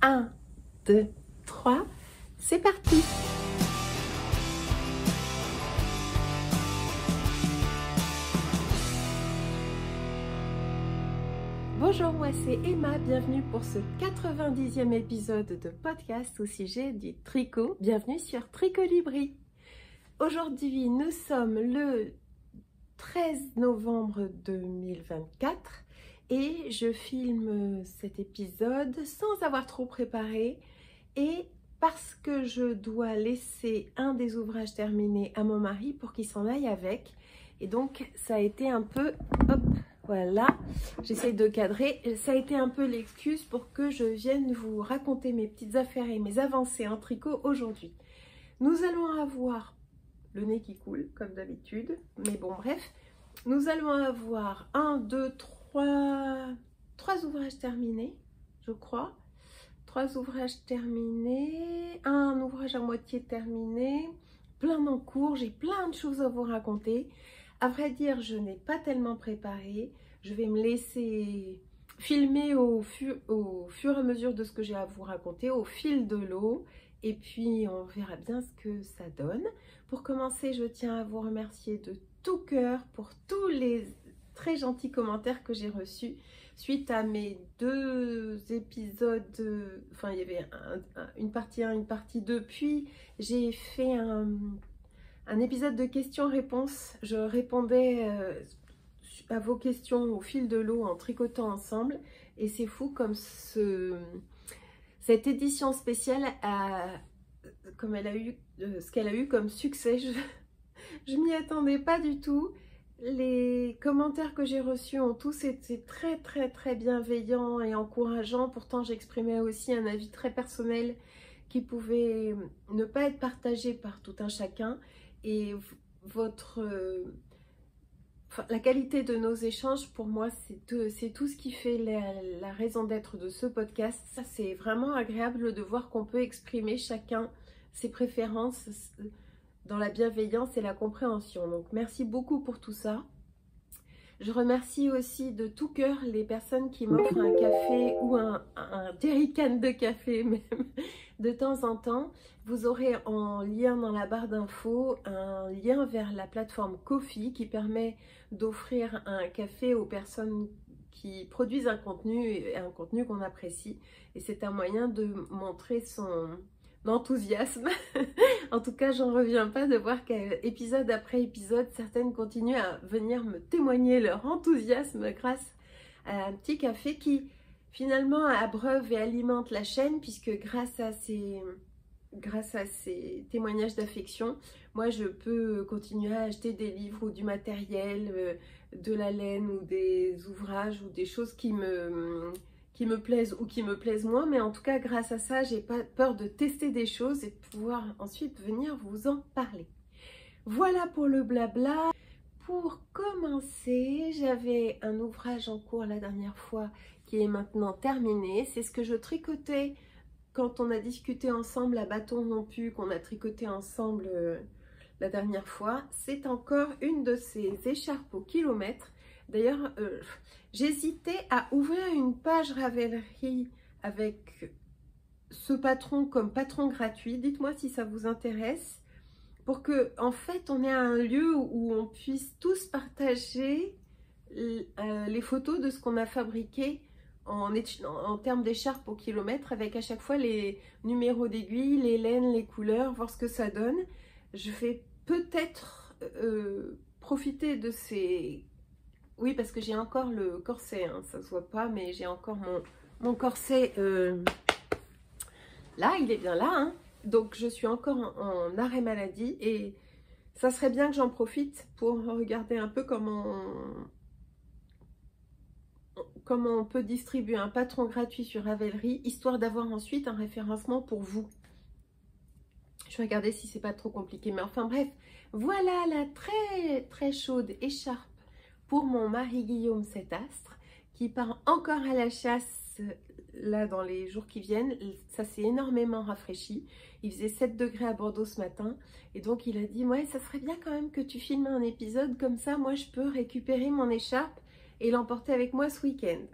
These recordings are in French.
1, 2, 3, c'est parti! Bonjour, moi c'est Emma, bienvenue pour ce 90e épisode de podcast au sujet du tricot. Bienvenue sur Tricolibri. Aujourd'hui, nous sommes le 13 novembre 2024 et je filme cet épisode sans avoir trop préparé et parce que je dois laisser un des ouvrages terminés à mon mari pour qu'il s'en aille avec. Et donc ça a été un peu, hop, voilà, j'essaie de cadrer, ça a été un peu l'excuse pour que je vienne vous raconter mes petites affaires et mes avancées en tricot aujourd'hui. Nous allons avoir le nez qui coule comme d'habitude, mais bon bref, nous allons avoir 1, 2, 3 ouvrages terminés, je crois. 3 ouvrages terminés, un ouvrage à moitié terminé, plein en cours, j'ai plein de choses à vous raconter. À vrai dire, je n'ai pas tellement préparé, je vais me laisser filmer au fur et à mesure de ce que j'ai à vous raconter, au fil de l'eau, et puis on verra bien ce que ça donne. Pour commencer, je tiens à vous remercier de tout cœur pour tous les très gentils commentaires que j'ai reçus suite à mes 2 épisodes, enfin il y avait une partie 1, une partie 2, puis j'ai fait un épisode de questions-réponses. Je répondais à vos questions au fil de l'eau en tricotant ensemble et c'est fou comme cette édition spéciale comme elle a eu ce qu'elle a eu comme succès. Je m'y attendais pas du tout. Les commentaires que j'ai reçus ont tous été très bienveillants et encourageants. Pourtant j'exprimais aussi un avis très personnel qui pouvait ne pas être partagé par tout un chacun. Et la qualité de nos échanges, pour moi, c'est tout ce qui fait la raison d'être de ce podcast. C'est vraiment agréable de voir qu'on peut exprimer chacun ses préférences dans la bienveillance et la compréhension. Donc, merci beaucoup pour tout ça. Je remercie aussi de tout cœur les personnes qui m'offrent un café ou un jerrycan de café même de temps en temps. Vous aurez en lien dans la barre d'infos un lien vers la plateforme Ko-fi qui permet d'offrir un café aux personnes qui produisent un contenu qu'on apprécie. Et c'est un moyen de montrer son enthousiasme. En tout cas, j'en reviens pas de voir qu'épisode après épisode, certaines continuent à venir me témoigner leur enthousiasme grâce à un petit café qui finalement abreuve et alimente la chaîne, puisque grâce à ces témoignages d'affection, moi je peux continuer à acheter des livres ou du matériel, de la laine ou des ouvrages ou des choses qui me plaisent ou qui me plaisent moins, mais en tout cas grâce à ça j'ai pas peur de tester des choses et de pouvoir ensuite venir vous en parler. Voilà pour le blabla. Pour commencer, j'avais un ouvrage en cours la dernière fois qui est maintenant terminé. C'est ce que je tricotais quand on a discuté ensemble à bâton rompu, qu'on a tricoté ensemble la dernière fois. C'est encore une de ces écharpes au kilomètre. D'ailleurs, j'hésitais à ouvrir une page Ravelry avec ce patron comme patron gratuit. Dites-moi si ça vous intéresse, pour que en fait on ait un lieu où on puisse tous partager les photos de ce qu'on a fabriqué en termes d'écharpe au kilomètre, avec à chaque fois les numéros d'aiguille, les laines, les couleurs, voir ce que ça donne. Je vais peut-être profiter de ces... Oui, parce que j'ai encore le corset, hein, ça se voit pas, mais j'ai encore mon corset là, il est bien là, hein. Donc je suis encore en arrêt maladie et ça serait bien que j'en profite pour regarder un peu comment on peut distribuer un patron gratuit sur Ravelry, histoire d'avoir ensuite un référencement pour vous. Je vais regarder si c'est pas trop compliqué, mais enfin bref, voilà la très chaude écharpe pour mon mari Guillaume 7 astres, qui part encore à la chasse là dans les jours qui viennent. Ça s'est énormément rafraîchi. Il faisait 7 degrés à Bordeaux ce matin et donc il a dit ouais, ça serait bien quand même que tu filmes un épisode comme ça, moi je peux récupérer mon écharpe et l'emporter avec moi ce week-end.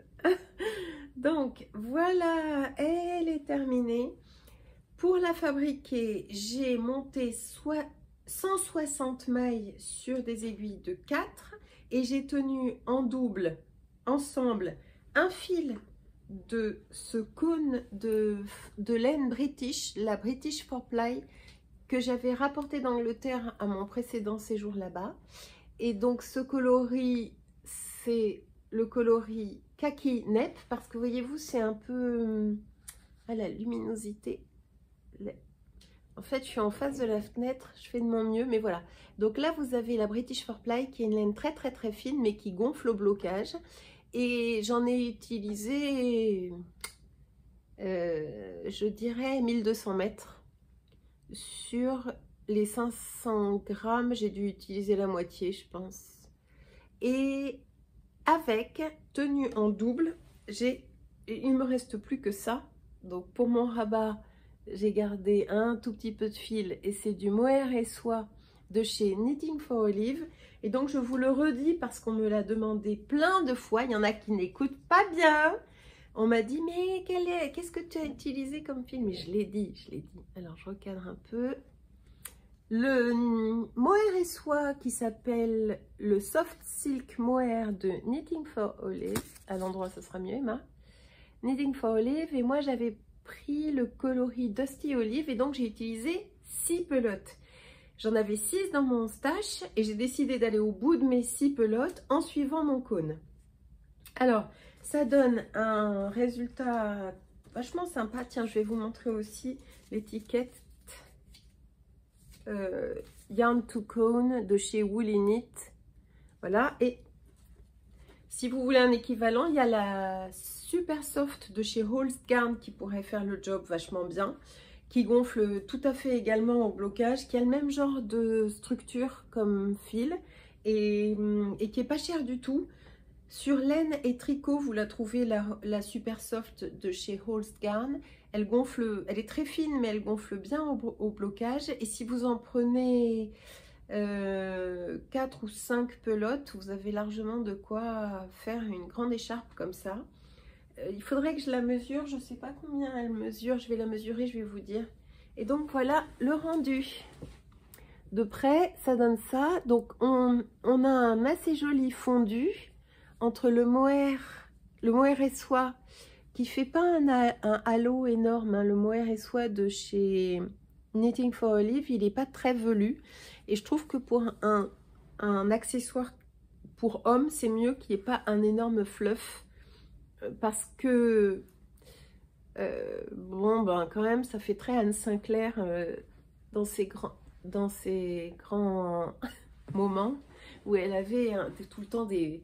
Donc voilà, elle est est terminée. Pour la fabriquer, j'ai monté 160 mailles sur des aiguilles de 4 et j'ai tenu en double, ensemble, un fil de ce cône de laine British, la British 4-ply, que j'avais rapporté d'Angleterre à mon précédent séjour là-bas. Et donc ce coloris, c'est le coloris kaki nep, parce que voyez-vous, c'est un peu à la luminosité. En fait, je suis en face de la fenêtre, je fais de mon mieux, mais voilà. Donc là, vous avez la British 4-ply qui est une laine très très très fine, mais qui gonfle au blocage. Et j'en ai utilisé, je dirais, 1200 mètres. Sur les 500 grammes, j'ai dû utiliser la moitié, je pense. Et avec, tenue en double, il me reste plus que ça. Donc pour mon rabat, j'ai gardé un tout petit peu de fil et c'est du mohair et soie de chez Knitting for Olive. Et donc je vous le redis parce qu'on me l'a demandé plein de fois. Il y en a qui n'écoutent pas bien. On m'a dit, mais qu'est-ce que tu as utilisé comme fil? Mais je l'ai dit, Alors je recadre un peu. Le mohair et soie qui s'appelle le Soft Silk Mohair de Knitting for Olive. À l'endroit, ce sera mieux, Emma. Knitting for Olive. Et moi, j'avais pris le coloris Dusty Olive et donc j'ai utilisé 6 pelotes. J'en avais 6 dans mon stash et j'ai décidé d'aller au bout de mes 6 pelotes en suivant mon cône. Alors, ça donne un résultat vachement sympa. Tiens, je vais vous montrer aussi l'étiquette Yarn to Cone de chez Woolly Knit. Voilà, et si vous voulez un équivalent, il y a la Super Soft de chez Holst Garn qui pourrait faire le job vachement bien, qui gonfle tout à fait également au blocage, qui a le même genre de structure comme fil et qui est pas cher du tout. Sur laine et tricot, vous la trouvez, la Super Soft de chez Holst Garn. Elle gonfle, elle est très fine, mais elle gonfle bien au blocage. Et si vous en prenez 4 ou 5 pelotes, vous avez largement de quoi faire une grande écharpe comme ça. Il faudrait que je la mesure, je ne sais pas combien elle mesure, je vais la mesurer, je vais vous dire. Et donc voilà le rendu. De près, ça donne ça. Donc on a un assez joli fondu entre le mohair et soie qui fait pas un halo énorme, hein. Le mohair et soie de chez Knitting for Olive, il n'est pas très velu. Et je trouve que pour un accessoire pour homme, c'est mieux qu'il n'y ait pas un énorme fluff. Parce que, bon, ben quand même, ça fait très Anne Sinclair dans ses grands moments où elle avait tout le temps des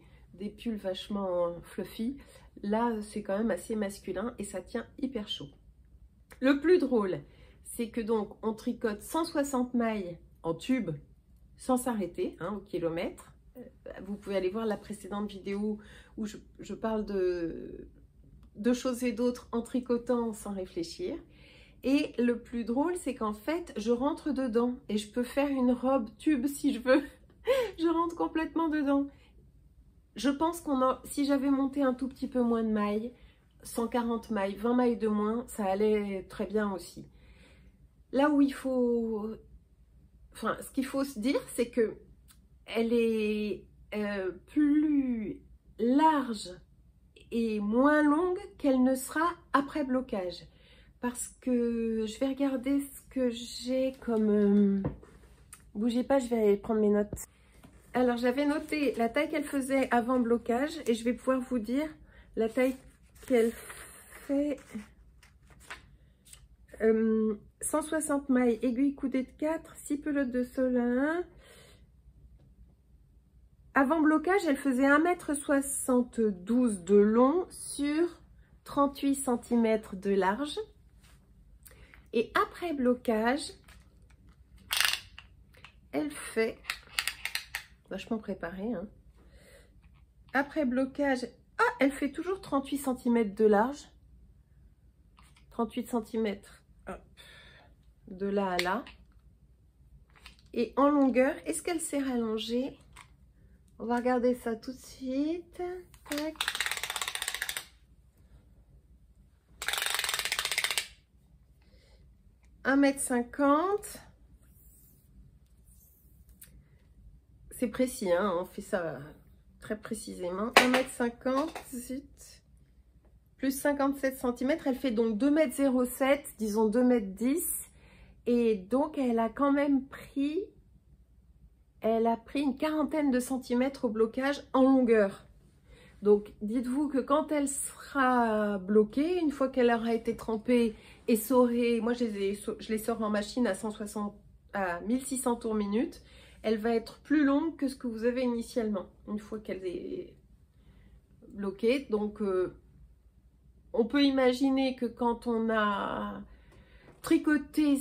pulls vachement fluffy. Là, c'est quand même assez masculin et ça tient hyper chaud. Le plus drôle, c'est que donc on tricote 160 mailles en tube sans s'arrêter, hein, au kilomètre. Vous pouvez aller voir la précédente vidéo où je parle de choses et d'autres en tricotant sans réfléchir. Et le plus drôle, c'est qu'en fait, je rentre dedans et je peux faire une robe tube si je veux. Je rentre complètement dedans. Je pense si j'avais monté un tout petit peu moins de mailles, 140 mailles, 20 mailles de moins, ça allait très bien aussi. Là où il faut... Enfin, ce qu'il faut se dire, c'est que elle est plus large et moins longue qu'elle ne sera après blocage. Parce que je vais regarder ce que j'ai comme... Bougez pas, je vais aller prendre mes notes. Alors, j'avais noté la taille qu'elle faisait avant blocage et je vais pouvoir vous dire la taille qu'elle fait. 160 mailles, aiguille coudée de 4, 6 pelotes de sol à 1. Avant blocage, elle faisait 1,72 m de long sur 38 cm de large. Et après blocage, elle fait... Vachement préparée, hein. Après blocage, elle fait toujours 38 cm de large. 38 cm de là à là. Et en longueur, est-ce qu'elle s'est rallongée? On va regarder ça tout de suite. Tac. 1,50 m. C'est précis, hein, on fait ça très précisément. 1,50 m, zut, plus 57 cm. Elle fait donc 2,07 m, disons 2,10 m. Et donc, elle a quand même pris... Elle a pris une quarantaine de centimètres au blocage en longueur. Donc, dites-vous que quand elle sera bloquée, une fois qu'elle aura été trempée et essorée, moi je les sors en machine à 1600 tours minute, elle va être plus longue que ce que vous avez initialement, une fois qu'elle est bloquée. Donc, on peut imaginer que quand on a tricoté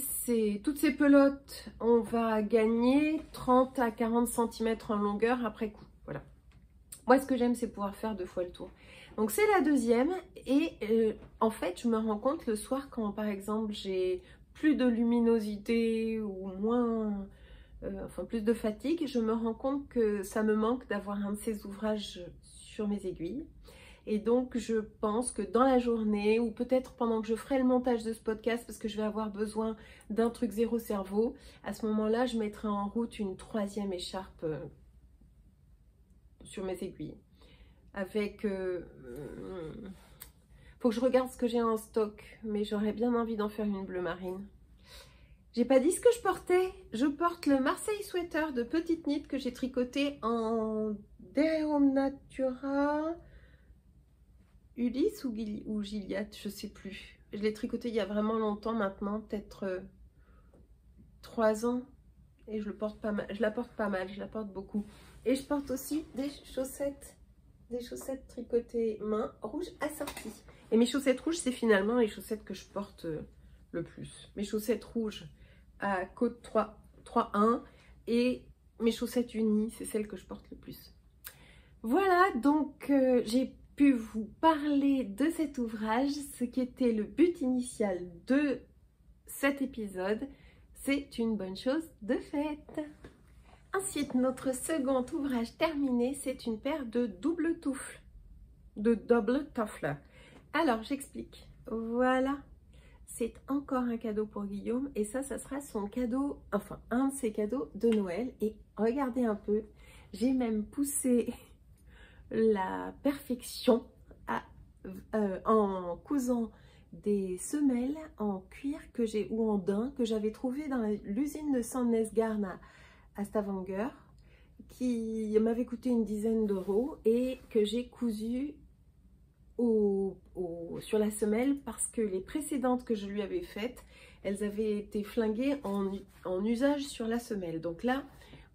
toutes ces pelotes, on va gagner 30 à 40 cm en longueur après coup. Voilà. Moi, ce que j'aime, c'est pouvoir faire 2 fois le tour. Donc, c'est la deuxième. Et en fait, je me rends compte le soir quand, par exemple, j'ai plus de luminosité ou moins... enfin, plus de fatigue, je me rends compte que ça me manque d'avoir un de ces ouvrages sur mes aiguilles. Et donc, je pense que dans la journée, ou peut-être pendant que je ferai le montage de ce podcast, parce que je vais avoir besoin d'un truc zéro cerveau, à ce moment-là, je mettrai en route une 3e écharpe sur mes aiguilles. Avec... faut que je regarde ce que j'ai en stock, mais j'aurais bien envie d'en faire une bleu marine. J'ai pas dit ce que je portais. Je porte le Marseille Sweater de Petite Knit que j'ai tricoté en Derum Natura Ulysse ou Gilliatt, je sais plus. Je l'ai tricoté il y a vraiment longtemps maintenant, peut-être 3 ans. Et je le porte pas mal, je la porte pas mal, je la porte beaucoup. Et je porte aussi des chaussettes tricotées main rouge assorties. Et mes chaussettes rouges, c'est finalement les chaussettes que je porte le plus. Mes chaussettes rouges à côte 3.1 et mes chaussettes unies, c'est celles que je porte le plus. Voilà, donc j'ai pu vous parler de cet ouvrage, ce qui était le but initial de cet épisode. C'est une bonne chose de faite. Ensuite, notre second ouvrage terminé, c'est une paire de double toufles, de double toffler. Alors, j'explique. Voilà, c'est encore un cadeau pour Guillaume et ça sera son cadeau, enfin, un de ses cadeaux de Noël. Et regardez un peu, j'ai même poussé la perfection en cousant des semelles en cuir ou en daim que j'avais trouvé dans l'usine de Sandnes Garn à Stavanger, qui m'avait coûté une dizaine d'euros et que j'ai cousu sur la semelle parce que les précédentes que je lui avais faites, elles avaient été flinguées en usage sur la semelle. Donc là,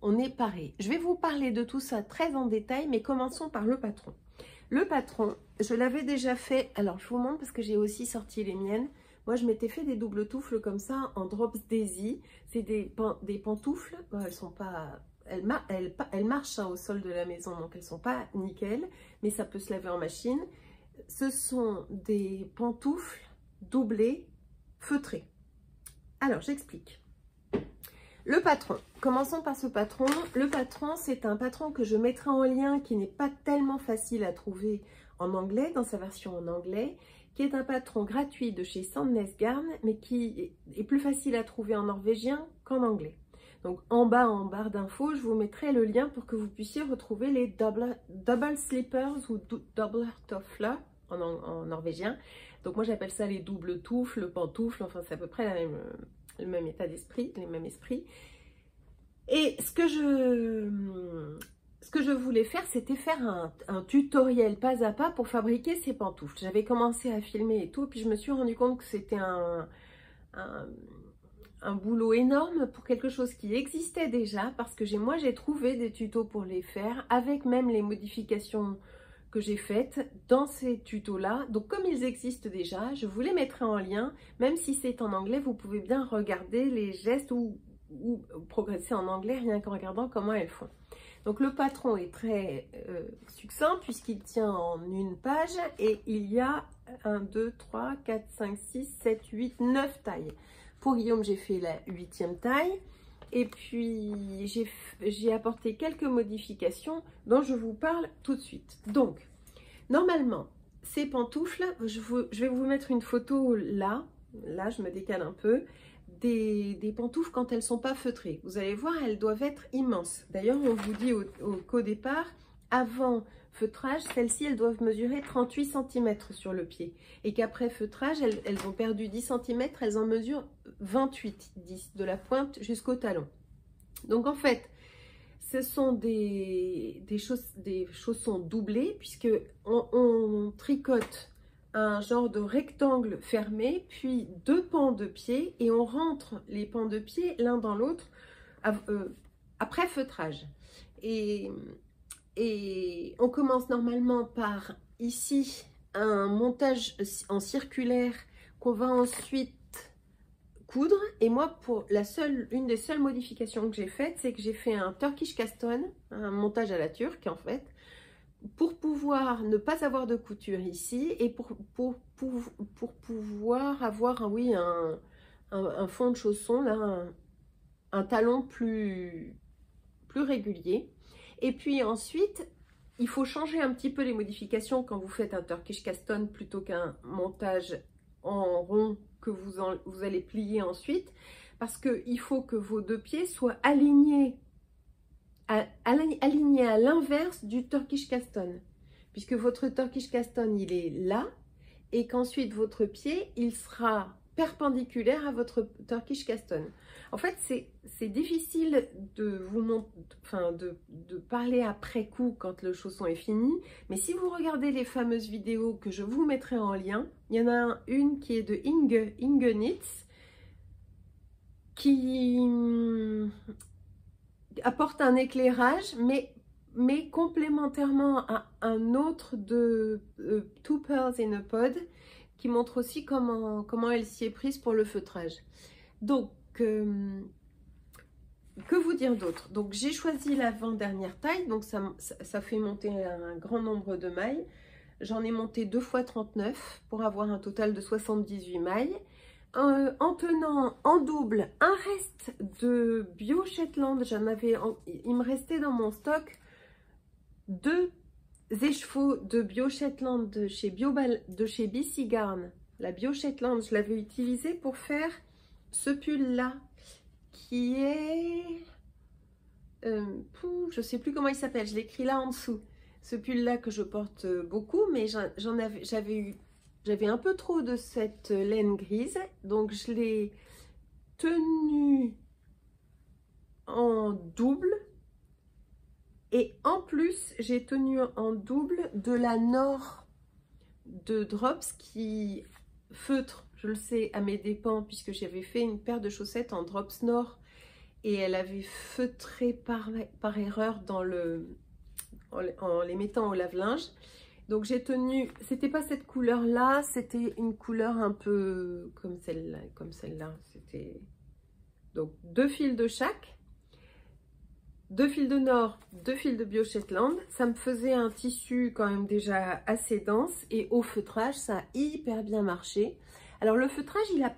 on est pareil. Je vais vous parler de tout ça très en détail, mais commençons par le patron. Le patron, je l'avais déjà fait. Alors, je vous montre parce que j'ai aussi sorti les miennes. Moi, je m'étais fait des doubles toufles comme ça en Drops Daisy. C'est des pantoufles. Bon, elles sont pas... Elles marchent hein, au sol de la maison, donc elles sont pas nickel, mais ça peut se laver en machine. Ce sont des pantoufles doublées, feutrées. Alors, j'explique. Le patron, commençons par ce patron. Le patron, c'est un patron que je mettrai en lien qui n'est pas tellement facile à trouver en anglais, dans sa version en anglais, qui est un patron gratuit de chez Sandnes Garn, mais qui est plus facile à trouver en norvégien qu'en anglais. Donc en bas, en barre d'infos, je vous mettrai le lien pour que vous puissiez retrouver les double slippers ou double toffler en norvégien. Donc moi j'appelle ça les doubles toufles, pantoufles, enfin c'est à peu près le même état d'esprit, les mêmes esprits. Et ce que je voulais faire, c'était faire un tutoriel pas à pas pour fabriquer ces pantoufles. J'avais commencé à filmer et tout, puis je me suis rendu compte que c'était un boulot énorme pour quelque chose qui existait déjà, parce que moi j'ai trouvé des tutos pour les faire, avec même les modifications que j'ai faites dans ces tutos là. Donc comme ils existent déjà, je vous les mettrai en lien, même si c'est en anglais, vous pouvez bien regarder les gestes ou progresser en anglais rien qu'en regardant comment elles font. Donc le patron est très succinct puisqu'il tient en une page et il y a 1, 2, 3, 4, 5, 6, 7, 8, 9 tailles. Pour Guillaume, j'ai fait la 8e taille. Et puis, j'ai apporté quelques modifications dont je vous parle tout de suite. Donc, normalement, ces pantoufles, je vais vous mettre une photo là. Là, je me décale un peu. des pantoufles quand elles sont pas feutrées. Vous allez voir, elles doivent être immenses. D'ailleurs, on vous dit qu'au départ, avant feutrage, celles-ci, elles doivent mesurer 38 cm sur le pied. Et qu'après feutrage, elles ont perdu 10 cm, elles en mesurent 28, 10, de la pointe jusqu'au talon. Donc en fait, ce sont des chaussons doublés, puisque on tricote un genre de rectangle fermé, puis 2 pans de pied, et on rentre les pans de pied l'un dans l'autre après feutrage. Et on commence normalement par ici un montage en circulaire qu'on va ensuite coudre. Et moi, pour une des seules modifications que j'ai faites, c'est que j'ai fait un Turkish Caston, un montage à la turque en fait, pour pouvoir ne pas avoir de couture ici et pour pouvoir avoir oui, un fond de chausson, là, un talon plus régulier. Et puis ensuite, il faut changer un petit peu les modifications quand vous faites un Turkish Caston plutôt qu'un montage en rond que vous allez plier ensuite, parce qu'il faut que vos 2 pieds soient alignés à l'inverse du Turkish Caston, puisque votre Turkish Caston il est là, et qu'ensuite votre pied il sera perpendiculaire à votre Turkish Caston. En fait, c'est difficile de de parler après coup quand le chausson est fini, mais si vous regardez les fameuses vidéos que je vous mettrai en lien, il y en a une qui est de Inge Knits, qui apporte un éclairage, mais complémentairement à un autre de Two Pearls in a Pod, qui montre aussi comment elle s'y est prise pour le feutrage. Donc, que vous dire d'autre? Donc, j'ai choisi l'avant-dernière taille, donc ça fait monter un grand nombre de mailles. J'en ai monté 2 x 39 pour avoir un total de 78 mailles. En tenant en double un reste de Bio Shetland, il me restait dans mon stock 2 écheveaux de Bio Shetland de chez BC Garn. La Bio Shetland, je l'avais utilisé pour faire ce pull là qui est je sais plus comment il s'appelle, je l'écris là en dessous. Ce pull là que je porte beaucoup, mais j'avais un peu trop de cette laine grise, donc je l'ai tenu en double. Et en plus, j'ai tenu en double de la Nord de Drops qui feutre, je le sais, à mes dépens, puisque j'avais fait une paire de chaussettes en Drops Nord et elle avait feutré par erreur en les mettant au lave-linge. Donc j'ai tenu, c'était pas cette couleur là, c'était une couleur un peu comme celle-là, c'était donc 2 fils de chaque, 2 fils de Nord, 2 fils de Bio Shetland. Ça me faisait un tissu quand même déjà assez dense, et au feutrage ça a hyper bien marché. Alors le feutrage, il a,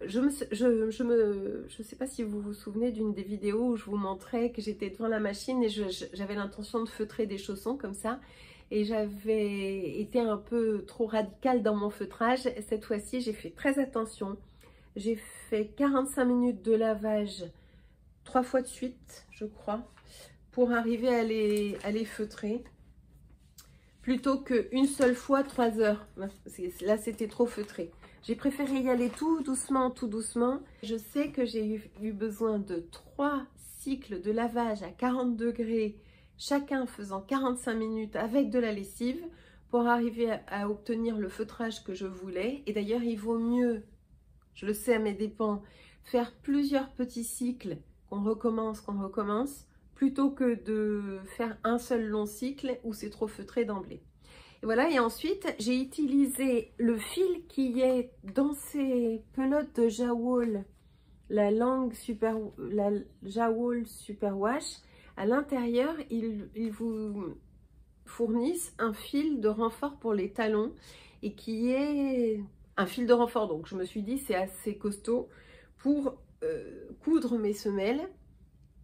je sais pas si vous vous souvenez d'une des vidéos où je vous montrais que j'étais devant la machine et j'avais l'intention de feutrer des chaussons comme ça. Et j'avais été un peu trop radicale dans mon feutrage. Cette fois-ci, j'ai fait très attention. J'ai fait 45 minutes de lavage 3 fois de suite, je crois, pour arriver à les feutrer. Plutôt qu'une seule fois 3 heures. Là, c'était trop feutré. J'ai préféré y aller tout doucement, tout doucement. Je sais que j'ai eu besoin de 3 cycles de lavage à 40 degrés, chacun faisant 45 minutes avec de la lessive pour arriver à obtenir le feutrage que je voulais. Et d'ailleurs, il vaut mieux, je le sais à mes dépens, faire plusieurs petits cycles qu'on recommence, plutôt que de faire un seul long cycle où c'est trop feutré d'emblée. Et voilà, et ensuite, j'ai utilisé le fil qui est dans ces pelotes de Jawol, la Jawol Superwash. À l'intérieur, ils vous fournissent un fil de renfort pour les talons et qui est un fil de renfort. Donc, je me suis dit, c'est assez costaud pour coudre mes semelles.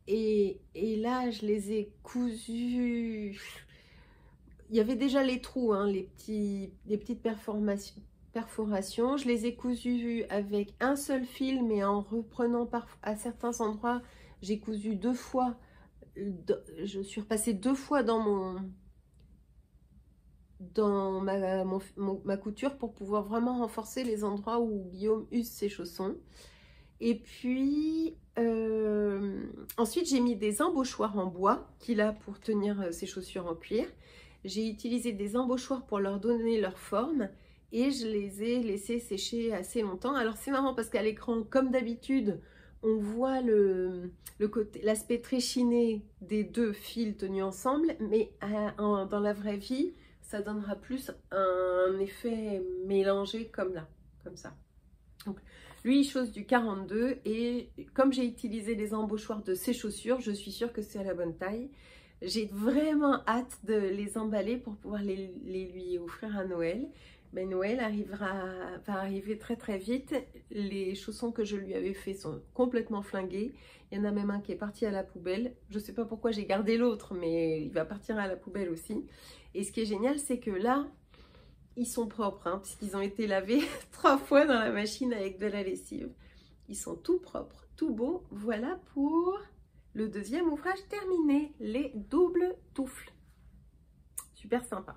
Et là, je les ai cousus. Il y avait déjà les trous, hein, les petites perforation. Je les ai cousus avec un seul fil, mais en reprenant à certains endroits, j'ai cousu 2 fois. Je suis repassée 2 fois dans ma couture pour pouvoir vraiment renforcer les endroits où Guillaume use ses chaussons. Et puis ensuite j'ai mis des embauchoirs en bois qu'il a pour tenir ses chaussures en cuir. J'ai utilisé des embauchoirs pour leur donner leur forme et je les ai laissés sécher assez longtemps. Alors c'est marrant parce qu'à l'écran, comme d'habitude, on voit l'aspect très chiné des 2 fils tenus ensemble, mais dans la vraie vie, ça donnera plus un effet mélangé comme là, comme ça. Donc, lui, il chausse du 42 et comme j'ai utilisé les embauchoirs de ses chaussures, je suis sûre que c'est à la bonne taille. J'ai vraiment hâte de les emballer pour pouvoir les lui offrir à Noël. Ben, Noël va arriver très très vite. Les chaussons que je lui avais fait sont complètement flingués. Il y en a même un qui est parti à la poubelle. Je ne sais pas pourquoi j'ai gardé l'autre, mais il va partir à la poubelle aussi. Et ce qui est génial, c'est que là, ils sont propres, hein, puisqu'ils ont été lavés 3 fois dans la machine avec de la lessive. Ils sont tout propres, tout beaux. Voilà pour le deuxième ouvrage terminé, les doubles touffles. Super sympa.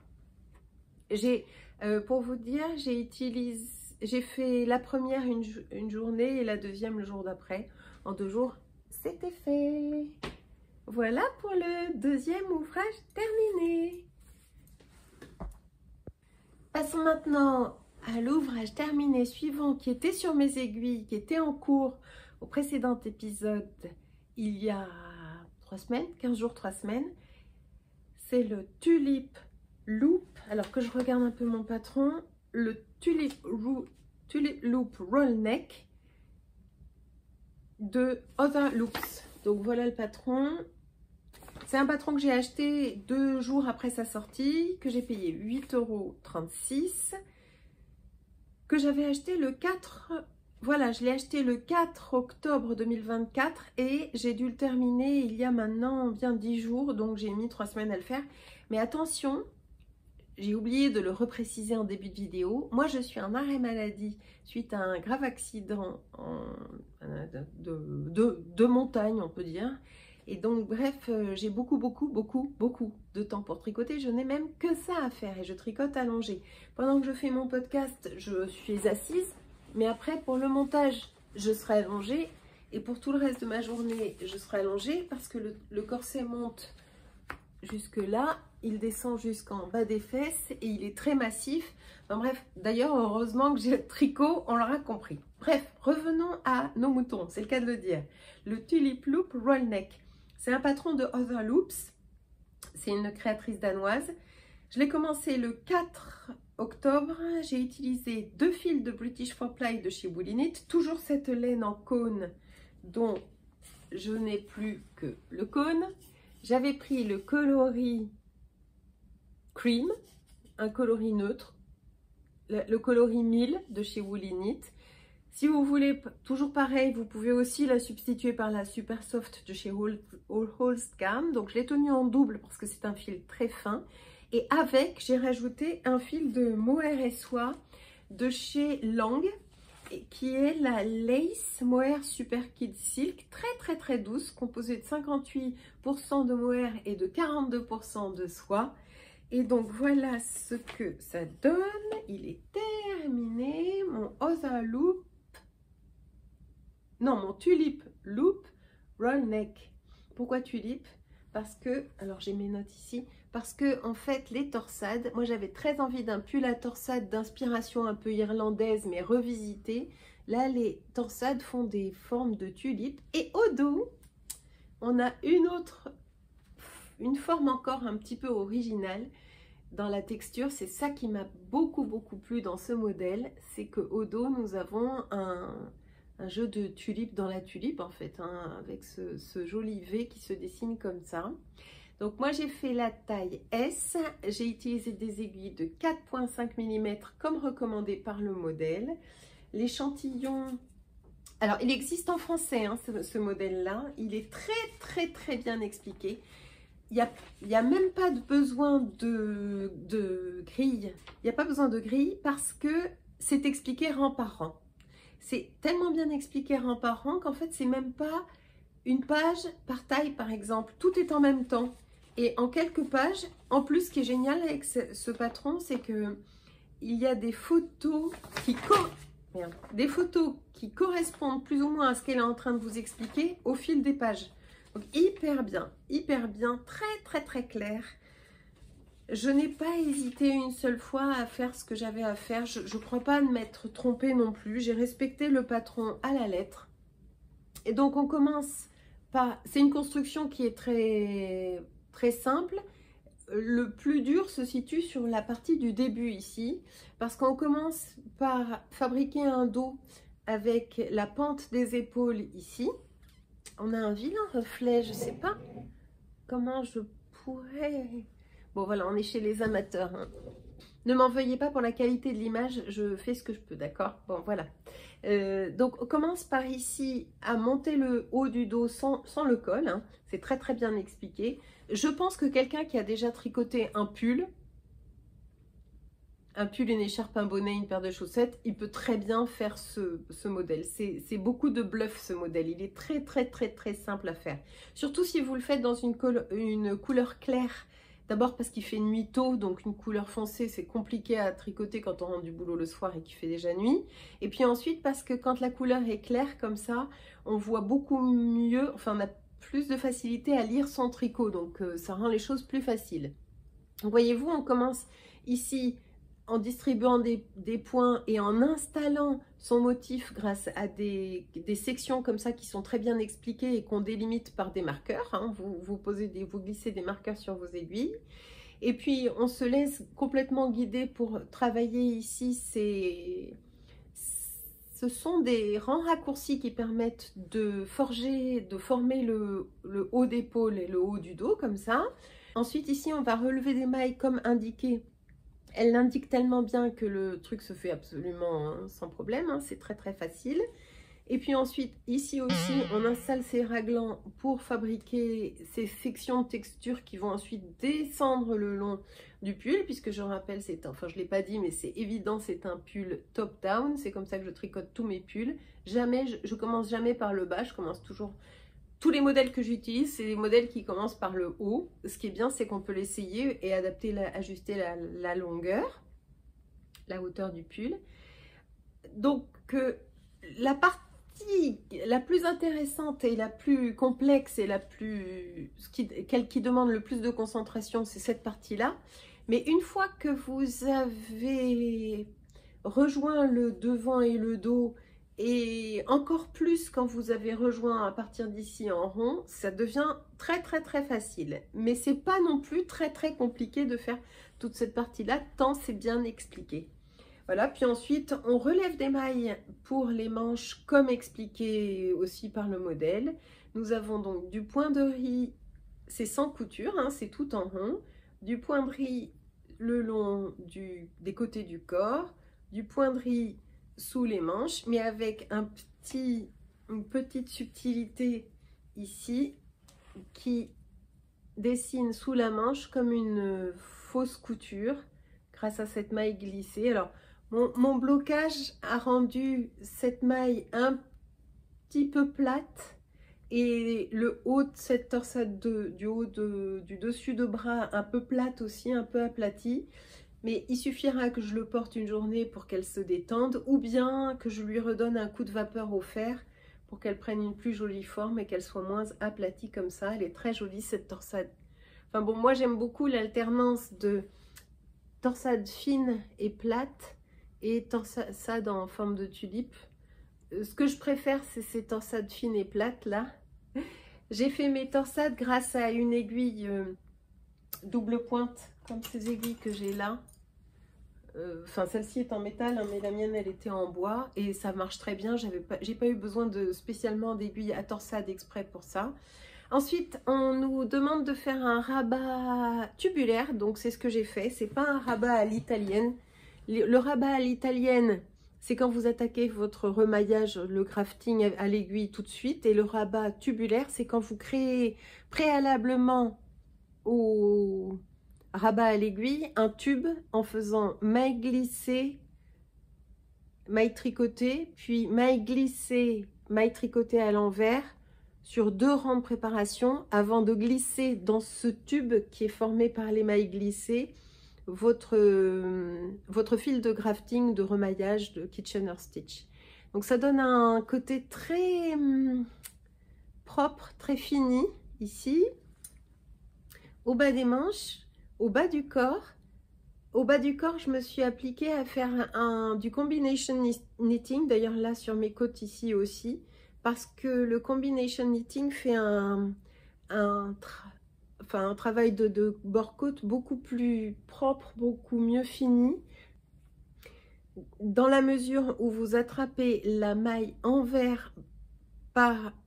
Pour vous dire, j'ai fait la première une journée et la deuxième le jour d'après. En 2 jours, c'était fait. Voilà pour le deuxième ouvrage terminé. Passons maintenant à l'ouvrage terminé suivant qui était sur mes aiguilles, qui était en cours au précédent épisode il y a 3 semaines, 15 jours, 3 semaines. C'est le Tulip Loop. Alors que je regarde un peu mon patron, le Tulip Loop Roll Neck de Other Loops. Donc voilà le patron. C'est un patron que j'ai acheté 2 jours après sa sortie, que j'ai payé 8,36 €, que j'avais acheté le 4... Voilà, je l'ai acheté le 4 octobre 2024 et j'ai dû le terminer il y a maintenant bien 10 jours, donc j'ai mis 3 semaines à le faire. Mais attention, j'ai oublié de le repréciser en début de vidéo. Moi, je suis en arrêt maladie suite à un grave accident de montagne, on peut dire. Et donc, bref, j'ai beaucoup de temps pour tricoter. Je n'ai même que ça à faire et je tricote allongée. Pendant que je fais mon podcast, je suis assise. Mais après, pour le montage, je serai allongée. Et pour tout le reste de ma journée, je serai allongée parce que le corset monte jusque là. Il descend jusqu'en bas des fesses et il est très massif. Enfin, bref, d'ailleurs, heureusement que j'ai le tricot, on l'aura compris. Bref, revenons à nos moutons, c'est le cas de le dire. Le Tulip Loop Roll Neck. C'est un patron de Other Loops. C'est une créatrice danoise. Je l'ai commencé le 4 octobre. J'ai utilisé 2 fils de British 4-ply de chez Wooly-Knit. Toujours cette laine en cône dont je n'ai plus que le cône. J'avais pris le coloris Cream, un coloris neutre. Le coloris 1000 de chez Wooly-Knit. Si vous voulez, toujours pareil, vous pouvez aussi la substituer par la Super Soft de chez Holstgarn. Donc, je l'ai tenue en double parce que c'est un fil très fin. Et avec, j'ai rajouté un fil de mohair et soie de chez Lang, qui est la Lace Mohair Super Kid Silk, très douce, composée de 58% de mohair et de 42% de soie. Et donc, voilà ce que ça donne. Il est terminé, mon Other Loop. Non, mon Tulip Loop Roll Neck. Pourquoi tulip? Parce que, alors j'ai mes notes ici, parce que en fait les torsades, moi j'avais très envie d'un pull à torsade d'inspiration un peu irlandaise mais revisité. Là les torsades font des formes de tulipes et au dos on a une forme encore un petit peu originale dans la texture. C'est ça qui m'a beaucoup plu dans ce modèle, c'est que au dos nous avons un jeu de tulipe dans la tulipe en fait, hein, avec ce joli V qui se dessine comme ça. Donc moi j'ai fait la taille S, j'ai utilisé des aiguilles de 4,5 mm comme recommandé par le modèle. L'échantillon, alors il existe en français hein, ce modèle là, il est très bien expliqué. Il n'y a même pas de besoin de grille, il n'y a pas besoin de grille parce que c'est expliqué rang par rang. C'est tellement bien expliqué rang par rang qu'en fait, c'est même pas une page par taille, par exemple. Tout est en même temps. Et en quelques pages, en plus, ce qui est génial avec ce patron, c'est que il y a des photos qui correspondent plus ou moins à ce qu'elle est en train de vous expliquer au fil des pages. Donc hyper bien, très clair. Je n'ai pas hésité une seule fois à faire ce que j'avais à faire. Je ne crois pas m'être trompée non plus. J'ai respecté le patron à la lettre. Et donc on commence par... C'est une construction qui est très simple. Le plus dur se situe sur la partie du début ici, parce qu'on commence par fabriquer un dos avec la pente des épaules ici. On a un vilain reflet, je ne sais pas comment je pourrais... Bon voilà, on est chez les amateurs. Hein. Ne m'en veuillez pas pour la qualité de l'image, je fais ce que je peux, d'accord? Bon voilà. Donc on commence par ici à monter le haut du dos sans le col. Hein. C'est très bien expliqué. Je pense que quelqu'un qui a déjà tricoté un pull, une écharpe, un bonnet, une paire de chaussettes, il peut très bien faire ce modèle. C'est beaucoup de bluff ce modèle. Il est très simple à faire. Surtout si vous le faites dans une couleur claire. D'abord parce qu'il fait nuit tôt, donc une couleur foncée, c'est compliqué à tricoter quand on rentre du boulot le soir et qu'il fait déjà nuit. Et puis ensuite parce que quand la couleur est claire comme ça, on voit beaucoup mieux, enfin on a plus de facilité à lire son tricot, donc ça rend les choses plus faciles. Donc voyez-vous, on commence ici en distribuant des points et en installant son motif grâce à des sections comme ça qui sont très bien expliquées et qu'on délimite par des marqueurs. Hein. Vous glissez des marqueurs sur vos aiguilles. Et puis on se laisse complètement guider pour travailler ici. Ce sont des rangs raccourcis qui permettent de former le haut d'épaule et le haut du dos comme ça. Ensuite ici on va relever des mailles comme indiqué. Elle l'indique tellement bien que le truc se fait absolument sans problème, hein, c'est très facile. Et puis ensuite, ici aussi, on installe ces raglans pour fabriquer ces sections de texture qui vont ensuite descendre le long du pull, puisque je rappelle, enfin je ne l'ai pas dit, mais c'est évident, c'est un pull top-down, c'est comme ça que je tricote tous mes pulls. Jamais, je commence jamais par le bas, je commence toujours... Tous les modèles que j'utilise, c'est des modèles qui commencent par le haut. Ce qui est bien, c'est qu'on peut l'essayer et ajuster la longueur, la hauteur du pull. Donc, la partie la plus intéressante et la plus complexe et qui demande le plus de concentration, c'est cette partie-là. Mais une fois que vous avez rejoint le devant et le dos, et encore plus quand vous avez rejoint à partir d'ici en rond, ça devient très facile. Mais c'est pas non plus très compliqué de faire toute cette partie-là, tant c'est bien expliqué. Voilà, puis ensuite on relève des mailles pour les manches comme expliqué aussi par le modèle. Nous avons donc du point de riz, c'est sans couture, hein, c'est tout en rond. Du point de riz le long des côtés du corps, du point de riz sous les manches, mais avec une petite subtilité ici qui dessine sous la manche comme une fausse couture grâce à cette maille glissée. Alors mon blocage a rendu cette maille un petit peu plate et le haut de cette torsade du dessus de bras un peu plate aussi, un peu aplati. Mais il suffira que je le porte une journée pour qu'elle se détende ou bien que je lui redonne un coup de vapeur au fer pour qu'elle prenne une plus jolie forme et qu'elle soit moins aplatie comme ça. Elle est très jolie cette torsade. Enfin bon, moi j'aime beaucoup l'alternance de torsade fine et plate et torsade en forme de tulipe. Ce que je préfère, c'est ces torsades fines et plates là. J'ai fait mes torsades grâce à une aiguille double pointe comme ces aiguilles que j'ai là. Enfin celle-ci est en métal, hein, mais la mienne elle était en bois et ça marche très bien. J'ai pas eu besoin spécialement d'aiguilles à torsade exprès pour ça. Ensuite on nous demande de faire un rabat tubulaire, donc c'est ce que j'ai fait. C'est pas un rabat à l'italienne. Le rabat à l'italienne, c'est quand vous attaquez votre remaillage, le crafting à l'aiguille tout de suite, et le rabat tubulaire, c'est quand vous créez préalablement au rabat à l'aiguille un tube en faisant maille glissée maille tricotée, puis maille glissée, maille tricotée à l'envers sur 2 rangs de préparation avant de glisser dans ce tube qui est formé par les mailles glissées votre fil de grafting, de remaillage de Kitchener Stitch. Donc ça donne un côté très propre, très fini ici, au bas des manches, au bas du corps. Au bas du corps, je me suis appliquée à faire du combination knitting, d'ailleurs là sur mes côtes ici aussi, parce que le combination knitting fait un travail de bord-côte beaucoup plus propre, beaucoup mieux fini, dans la mesure où vous attrapez la maille envers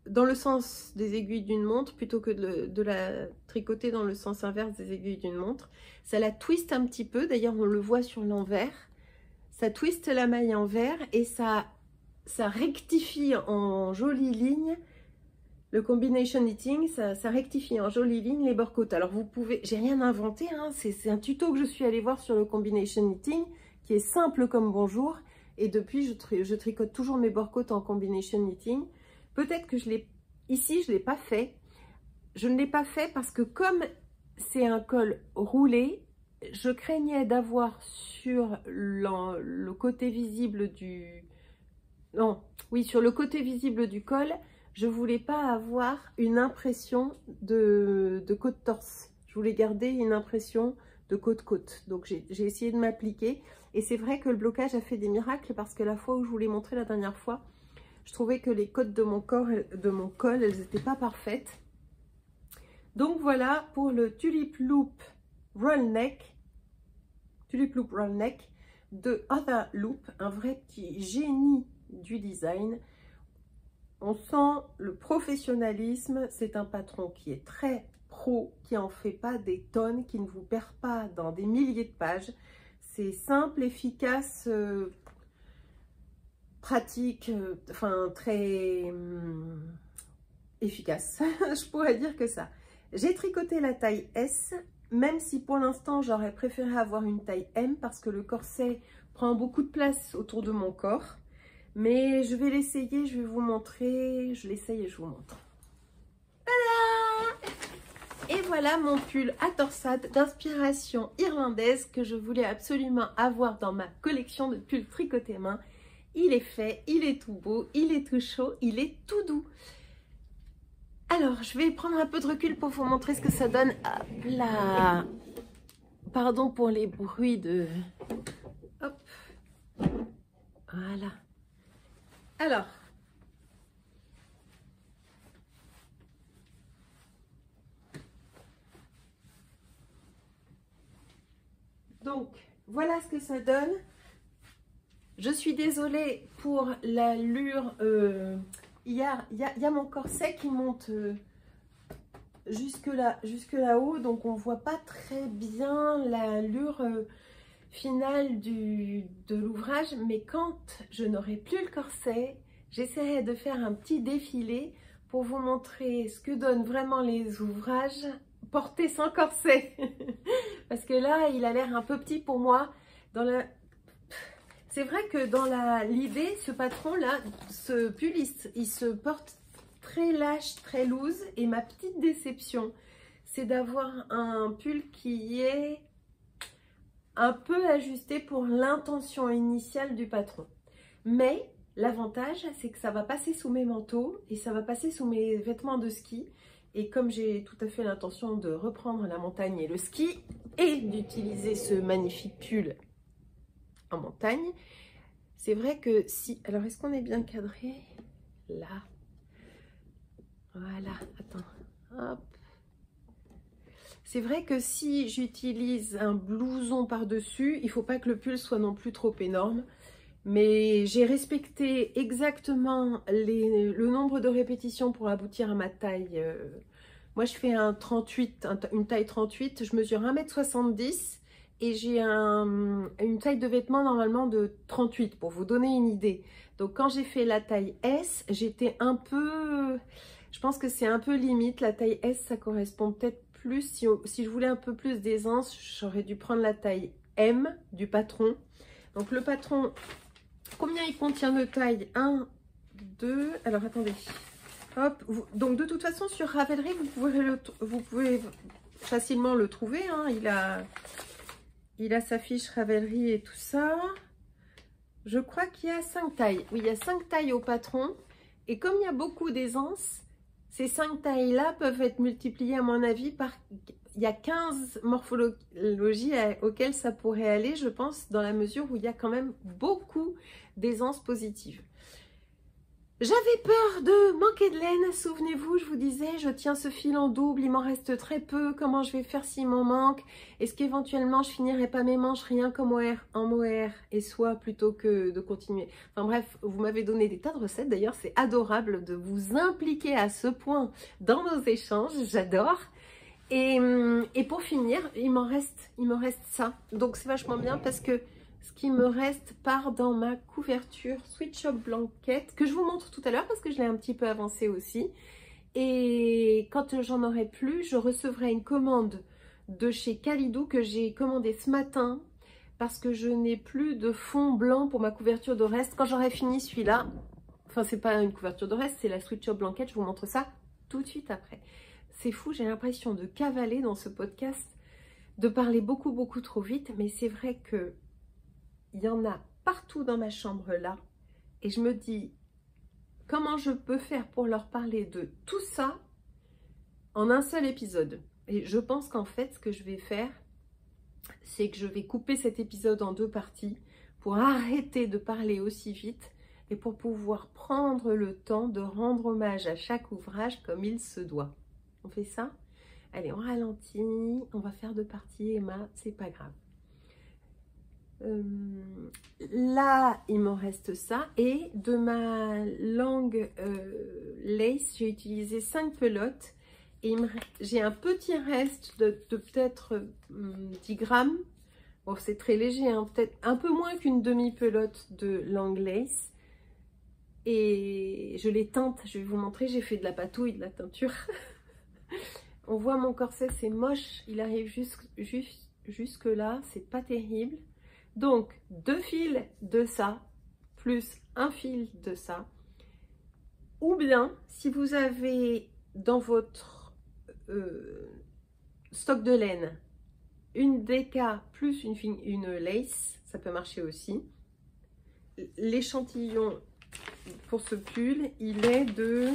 dans le sens des aiguilles d'une montre plutôt que de la tricoter dans le sens inverse des aiguilles d'une montre. Ça la twiste un petit peu, d'ailleurs on le voit sur l'envers, ça twiste la maille envers et ça rectifie en jolies lignes. Le combination knitting, ça rectifie en jolies lignes les bords-côtes. Alors vous pouvez, j'ai rien inventé, hein, c'est un tuto que je suis allée voir sur le combination knitting qui est simple comme bonjour, et depuis je tricote toujours mes bords-côtes en combination knitting. Peut-être que ici je l'ai pas fait. Je ne l'ai pas fait parce que comme c'est un col roulé, je craignais d'avoir sur le côté visible sur le côté visible du col, je voulais pas avoir une impression de côte-torse. Je voulais garder une impression de côte-côte. Donc j'ai essayé de m'appliquer. Et c'est vrai que le blocage a fait des miracles parce que la fois où je vous l'ai montré la dernière fois, je trouvais que les côtes de mon col, elles n'étaient pas parfaites. Donc voilà pour le Tulip Loop Roll Neck de Other Loop, un vrai petit génie du design. On sent le professionnalisme, c'est un patron qui est très pro, qui en fait pas des tonnes, qui ne vous perd pas dans des milliers de pages. C'est simple, efficace, pratique, très efficace. Je pourrais dire que ça. J'ai tricoté la taille S, même si pour l'instant j'aurais préféré avoir une taille M parce que le corset prend beaucoup de place autour de mon corps. Mais je vais l'essayer, je vais vous montrer. Je l'essaye et je vous montre. Tada! Et voilà mon pull à torsade d'inspiration irlandaise que je voulais absolument avoir dans ma collection de pulls tricotés main. Il est fait, il est tout beau, il est tout chaud, il est tout doux. Alors, je vais prendre un peu de recul pour vous montrer ce que ça donne. Hop là. Pardon pour les bruits de... Hop. Voilà. Alors. Donc, voilà ce que ça donne. Je suis désolée pour l'allure. Il y a mon corset qui monte jusque là-haut, donc on voit pas très bien l'allure finale de l'ouvrage. Mais quand je n'aurai plus le corset, j'essaierai de faire un petit défilé pour vous montrer ce que donnent vraiment les ouvrages portés sans corset. Parce que là, il a l'air un peu petit pour moi. C'est vrai que dans l'idée, ce patron-là, ce pull, il se porte très lâche, très loose. Et ma petite déception, c'est d'avoir un pull qui est un peu ajusté pour l'intention initiale du patron. Mais l'avantage, c'est que ça va passer sous mes manteaux et ça va passer sous mes vêtements de ski. Et comme j'ai tout à fait l'intention de reprendre la montagne et le ski et d'utiliser ce magnifique pull en montagne, c'est vrai que si... Alors, est-ce qu'on est bien cadré? Là. Voilà, attends. Hop. C'est vrai que si j'utilise un blouson par-dessus, il ne faut pas que le pull soit non plus trop énorme. Mais j'ai respecté exactement le nombre de répétitions pour aboutir à ma taille. Moi, je fais un 38, une taille 38. Je mesure 1,70 m et j'ai une taille de vêtements normalement de 38 pour vous donner une idée. Donc, quand j'ai fait la taille S, j'étais un peu... Je pense que c'est un peu limite. La taille S, ça correspond peut-être plus. Si je voulais un peu plus d'aisance, j'aurais dû prendre la taille M du patron. Donc, le patron... Combien il contient de taille? 1, 2, alors attendez. Hop, donc de toute façon sur Ravelry, vous pouvez facilement le trouver. Hein. Il a sa fiche Ravelry et tout ça. Je crois qu'il y a 5 tailles. Oui, il y a 5 tailles au patron. Et comme il y a beaucoup d'aisance, ces 5 tailles-là peuvent être multipliées à mon avis par... Il y a 15 morphologies auxquelles ça pourrait aller, je pense, dans la mesure où il y a quand même beaucoup d'aisance positive. J'avais peur de manquer de laine, souvenez-vous, je vous disais, je tiens ce fil en double, il m'en reste très peu, comment je vais faire s'il m'en manque? Est-ce qu'éventuellement je finirai pas mes manches rien qu'en mohair et soie plutôt que de continuer? Enfin bref, vous m'avez donné des tas de recettes, d'ailleurs c'est adorable de vous impliquer à ce point dans nos échanges, j'adore. Et pour finir, il me reste ça, donc c'est vachement bien parce que ce qui me reste part dans ma couverture Sweet Shop Blanket que je vous montre tout à l'heure parce que je l'ai un petit peu avancé aussi. Et quand j'en aurai plus, je recevrai une commande de chez Kalidou que j'ai commandé ce matin parce que je n'ai plus de fond blanc pour ma couverture de reste. Quand j'aurai fini celui-là, enfin c'est pas une couverture de reste, c'est la Sweet Shop Blanket, je vous montre ça tout de suite après. C'est fou, j'ai l'impression de cavaler dans ce podcast, de parler beaucoup trop vite, mais c'est vrai que il y en a partout dans ma chambre là. Et je me dis, comment je peux faire pour leur parler de tout ça en un seul épisode? Et je pense qu'en fait, ce que je vais faire, c'est que je vais couper cet épisode en 2 parties pour arrêter de parler aussi vite et pour pouvoir prendre le temps de rendre hommage à chaque ouvrage comme il se doit. On fait ça? Allez, on ralentit. On va faire 2 parties, Emma, c'est pas grave. Là il m'en reste ça et de ma longue lace j'ai utilisé 5 pelotes et j'ai un petit reste de peut-être 10 grammes. Bon, c'est très léger, hein, peut-être un peu moins qu'une demi-pelote de long lace et je les teinte, je vais vous montrer, j'ai fait de la patouille, de la teinture. On voit mon corset, c'est moche, il arrive jusque là, c'est pas terrible. Donc 2 fils de ça, plus un fil de ça. Ou bien, si vous avez dans votre stock de laine une DK plus une lace, ça peut marcher aussi. L'échantillon pour ce pull, il est de...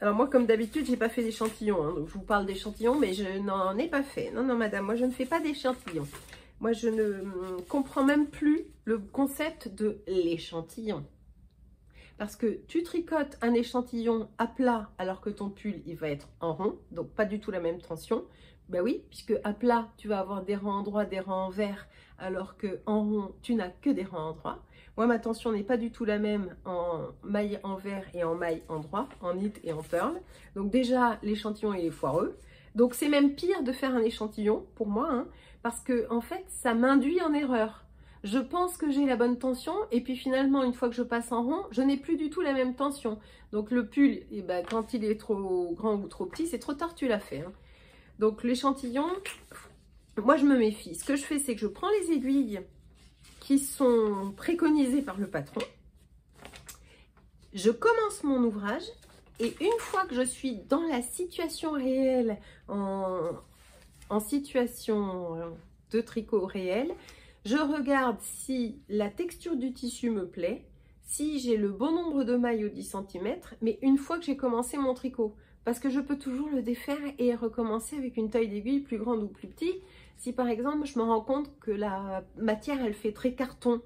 Alors moi, comme d'habitude, j'ai pas fait d'échantillon, hein, donc je vous parle d'échantillon, mais je n'en ai pas fait. Non, non, madame, moi je ne fais pas d'échantillon. Moi, je ne comprends même plus le concept de l'échantillon. Parce que tu tricotes un échantillon à plat alors que ton pull, il va être en rond. Donc, pas du tout la même tension. Ben oui, puisque à plat, tu vas avoir des rangs endroits, des rangs envers, alors qu'en rond, tu n'as que des rangs endroits. Moi, ma tension n'est pas du tout la même en maille envers et en maille endroit, en knit et en purl. Donc déjà, l'échantillon, il est foireux. Donc, c'est même pire de faire un échantillon, pour moi, hein, parce que en fait, ça m'induit en erreur. Je pense que j'ai la bonne tension et puis finalement, une fois que je passe en rond, je n'ai plus du tout la même tension. Donc le pull, eh ben, quand il est trop grand ou trop petit, c'est trop tard, tu l'as fait. Hein. Donc l'échantillon, moi je me méfie. Ce que je fais, c'est que je prends les aiguilles qui sont préconisées par le patron. Je commence mon ouvrage et une fois que je suis dans la situation réelle, en situation de tricot réel, je regarde si la texture du tissu me plaît, si j'ai le bon nombre de mailles au 10 cm, mais une fois que j'ai commencé mon tricot, parce que je peux toujours le défaire et recommencer avec une taille d'aiguille plus grande ou plus petite. Si par exemple je me rends compte que la matière elle fait très carton,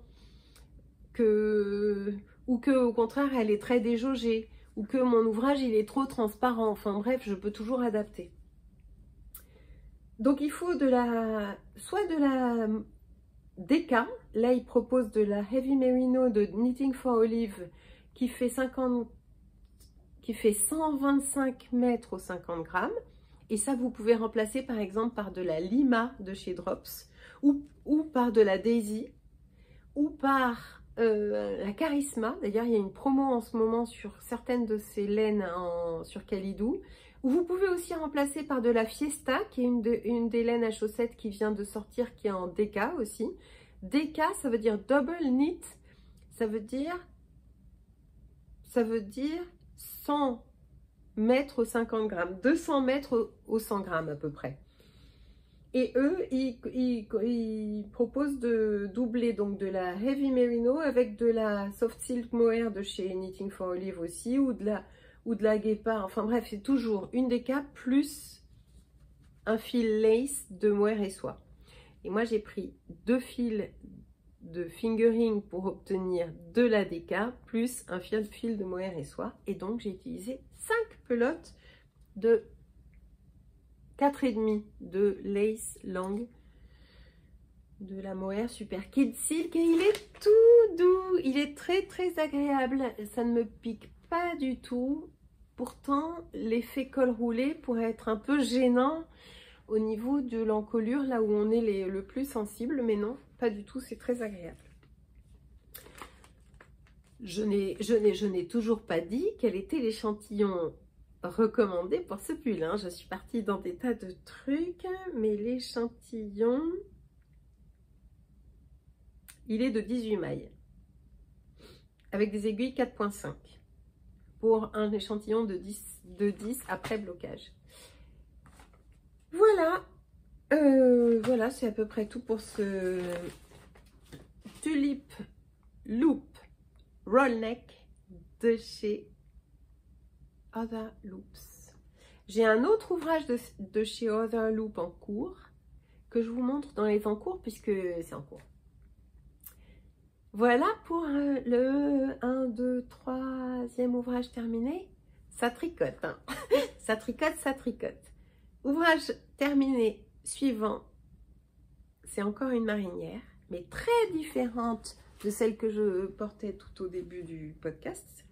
ou que au contraire elle est très déjaugée, ou que mon ouvrage il est trop transparent, enfin bref, je peux toujours adapter. Donc il faut soit de la DK, là il propose de la Heavy Merino de Knitting for Olive qui fait 125 mètres au 50 grammes. Et ça vous pouvez remplacer par exemple par de la Lima de chez Drops ou par de la Daisy ou par la Charisma. D'ailleurs il y a une promo en ce moment sur certaines de ces laines sur Kalidou. Ou vous pouvez aussi remplacer par de la Fiesta, qui est une des laines à chaussettes qui vient de sortir, qui est en DK aussi. DK, ça veut dire Double Knit. ça veut dire 100 mètres aux 50 grammes, 200 mètres aux 100 grammes à peu près. Et eux, ils proposent de doubler donc de la Heavy Merino avec de la Soft Silk Mohair de chez Knitting for Olive aussi, ou de la Guépard. Enfin bref, c'est toujours une DK plus un fil lace de mohair et soie. Et moi, j'ai pris 2 fils de fingering pour obtenir de la DK plus un fil de mohair et soie. Et donc, j'ai utilisé 5 pelotes de 4,5 de lace long de la mohair Super Kid Silk. Et il est tout doux, il est très très agréable, ça ne me pique pas du tout. Pourtant, l'effet col roulé pourrait être un peu gênant au niveau de l'encolure, là où on est le plus sensible, mais non, pas du tout, c'est très agréable. Je n'ai toujours pas dit quel était l'échantillon recommandé pour ce pull, hein. Je suis partie dans des tas de trucs, mais l'échantillon, il est de 18 mailles, avec des aiguilles 4,5 pour un échantillon de 10 après blocage. Voilà, voilà, c'est à peu près tout pour ce Tulip Loop Roll Neck de chez Other Loops. J'ai un autre ouvrage de chez Other Loop en cours que je vous montre dans les en cours puisque c'est en cours. Voilà pour le 1, 2, 3e ouvrage terminé. Ça tricote, hein. Ça tricote, ça tricote. Ouvrage terminé suivant, c'est encore une marinière, mais très différente de celle que je portais tout au début du podcast.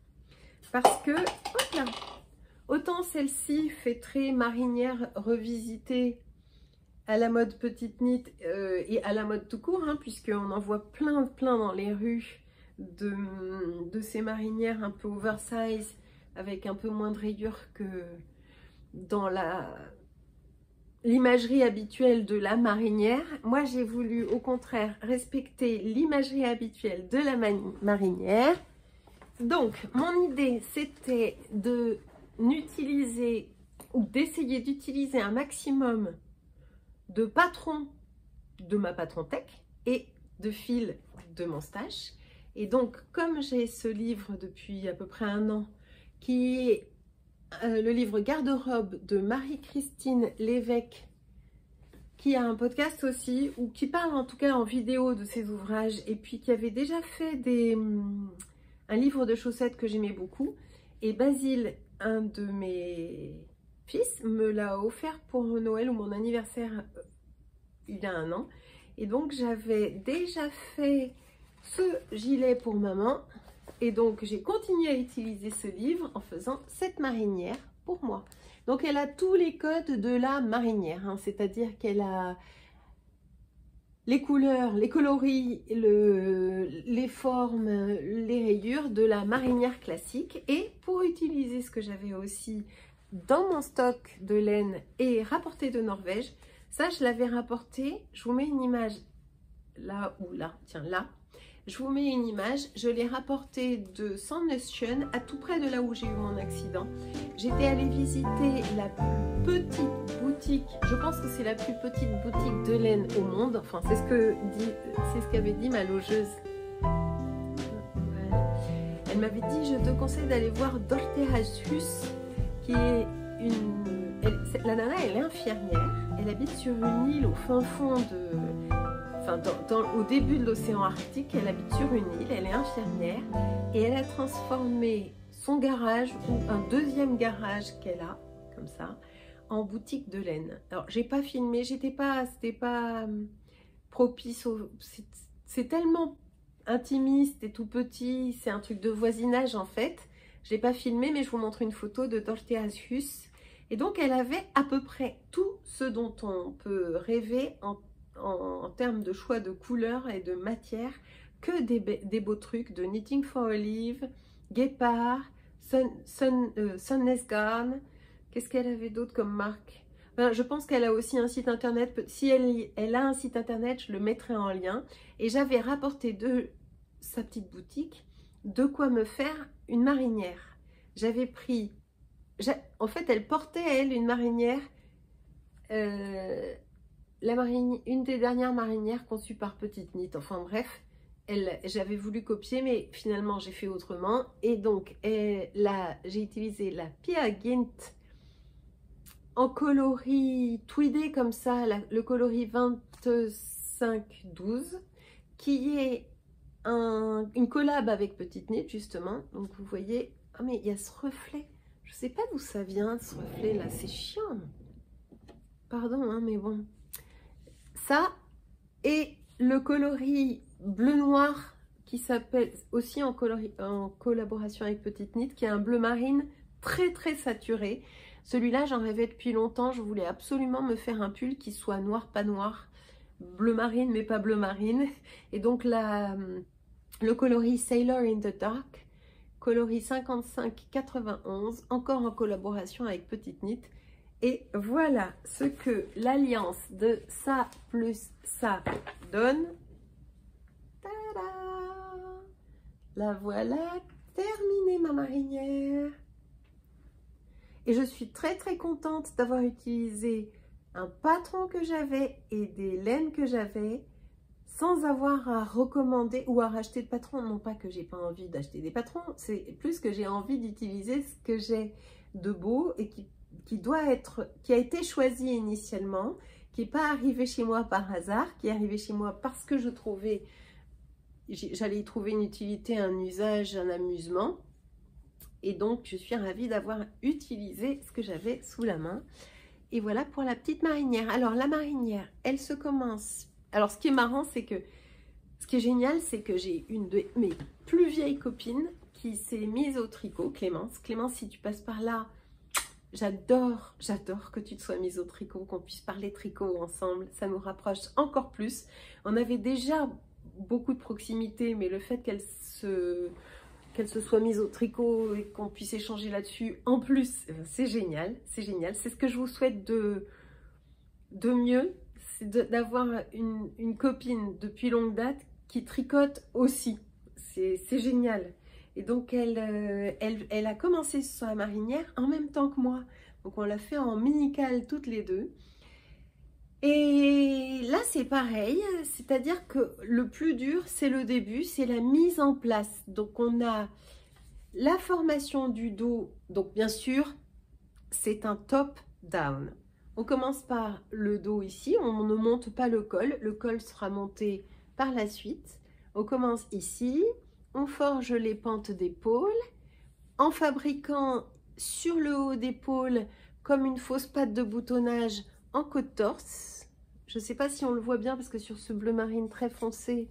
Parce que, hop là, autant celle-ci fait très marinière revisitée à la mode petite knit et à la mode tout court, hein, puisqu'on en voit plein dans les rues de ces marinières un peu oversize, avec un peu moins de rayures que dans l'imagerie habituelle de la marinière. Moi, j'ai voulu au contraire respecter l'imagerie habituelle de la marinière. Donc, mon idée, c'était d'utiliser ou d'essayer d'utiliser un maximum de patrons de ma patron tech et de fils de mon stash. Et donc, comme j'ai ce livre depuis à peu près 1 an, qui est le livre Garde-robe de Marie-Christine Lévesque, qui a un podcast aussi, ou qui parle en tout cas en vidéo de ses ouvrages, et puis qui avait déjà fait un livre de chaussettes que j'aimais beaucoup. Et Basile, un de mes fils, me l'a offert pour Noël ou mon anniversaire il y a 1 an. Et donc j'avais déjà fait ce gilet pour maman. Et donc, j'ai continué à utiliser ce livre en faisant cette marinière pour moi. Donc, elle a tous les codes de la marinière, hein, c'est-à-dire qu'elle a les couleurs, les coloris, les formes, les rayures de la marinière classique. Et pour utiliser ce que j'avais aussi dans mon stock de laine et rapporté de Norvège, ça, je l'avais rapporté. Je vous mets une image là ou là, tiens là. Je vous mets une image, je l'ai rapporté de Sandnessjön, à tout près de là où j'ai eu mon accident. J'étais allée visiter la plus petite boutique, je pense que c'est la plus petite boutique de laine au monde. Enfin, c'est ce qu'avait dit ma logeuse. Voilà. Elle m'avait dit, je te conseille d'aller voir Dortehaus Hus, qui est la nana, elle est infirmière, elle habite sur une île au fin fond de... Enfin, au début de l'océan Arctique, elle habite sur une île, elle est infirmière et elle a transformé son garage ou un 2e garage qu'elle a, comme ça, en boutique de laine. Alors, j'ai pas filmé, c'était pas propice c'est tellement intimiste et tout petit, c'est un truc de voisinage en fait. Je l'ai pas filmé, mais je vous montre une photo de Dortehaus Hus. Et donc, elle avait à peu près tout ce dont on peut rêver en termes de choix de couleurs et de matière, que des beaux trucs de Knitting for Olive, Guépard, Sandnessjön. Qu'est-ce qu'elle avait d'autre comme marque? Enfin, je pense qu'elle a aussi un site internet. Si elle a un site internet, je le mettrai en lien. Et j'avais rapporté de sa petite boutique, de quoi me faire une marinière. J'avais pris, en fait elle portait elle une marinière, une des dernières marinières conçues par Petite Knit, enfin bref, j'avais voulu copier mais finalement j'ai fait autrement et donc là j'ai utilisé la Pia Gynt en coloris tweedé comme ça, le coloris 2512 qui est une collab avec Petite Knit justement. Donc vous voyez, ah mais il y a ce reflet, je sais pas d'où ça vient ce reflet là, c'est chiant, pardon hein, mais bon, ça et le coloris bleu noir qui s'appelle aussi en collaboration avec Petite Knit, qui est un bleu marine très très saturé. Celui-là j'en rêvais depuis longtemps, je voulais absolument me faire un pull qui soit noir pas noir, bleu marine mais pas bleu marine, et donc le coloris Sailor in the Dark, coloris 5591, encore en collaboration avec Petite Knit. Et voilà ce que l'alliance de ça plus ça donne. Tada! La voilà terminée ma marinière. Et je suis très très contente d'avoir utilisé un patron que j'avais et des laines que j'avais sans avoir à recommander ou à racheter de patron. Non pas que j'ai pas envie d'acheter des patrons, c'est plus que j'ai envie d'utiliser ce que j'ai de beau et qui a été choisi initialement, qui n'est pas arrivé chez moi par hasard, qui est arrivé chez moi parce que j'allais y trouver une utilité, un usage, un amusement. Et donc, je suis ravie d'avoir utilisé ce que j'avais sous la main. Et voilà pour la petite marinière. Alors, la marinière, elle se commence... Alors, ce qui est marrant, c'est que... Ce qui est génial, c'est que j'ai une de mes plus vieilles copines qui s'est mise au tricot, Clémence. Clémence, si tu passes par là, j'adore que tu te sois mise au tricot, qu'on puisse parler tricot ensemble. Ça nous rapproche encore plus. On avait déjà beaucoup de proximité, mais le fait qu'elle se soit mise au tricot et qu'on puisse échanger là-dessus, en plus, c'est génial, c'est génial. C'est ce que je vous souhaite de mieux, c'est d'avoir une copine depuis longue date qui tricote aussi. C'est génial. Et donc, elle a commencé sur la marinière en même temps que moi. Donc, on l'a fait en mini-cale toutes les deux. Et là, c'est pareil, c'est-à-dire que le plus dur, c'est le début, c'est la mise en place. Donc, on a la formation du dos. Donc, bien sûr, c'est un top-down. On commence par le dos ici, on ne monte pas le col sera monté par la suite. On commence ici, on forge les pentes d'épaule en fabriquant sur le haut d'épaule comme une fausse patte de boutonnage en côte-torse. Je ne sais pas si on le voit bien parce que sur ce bleu marine très foncé,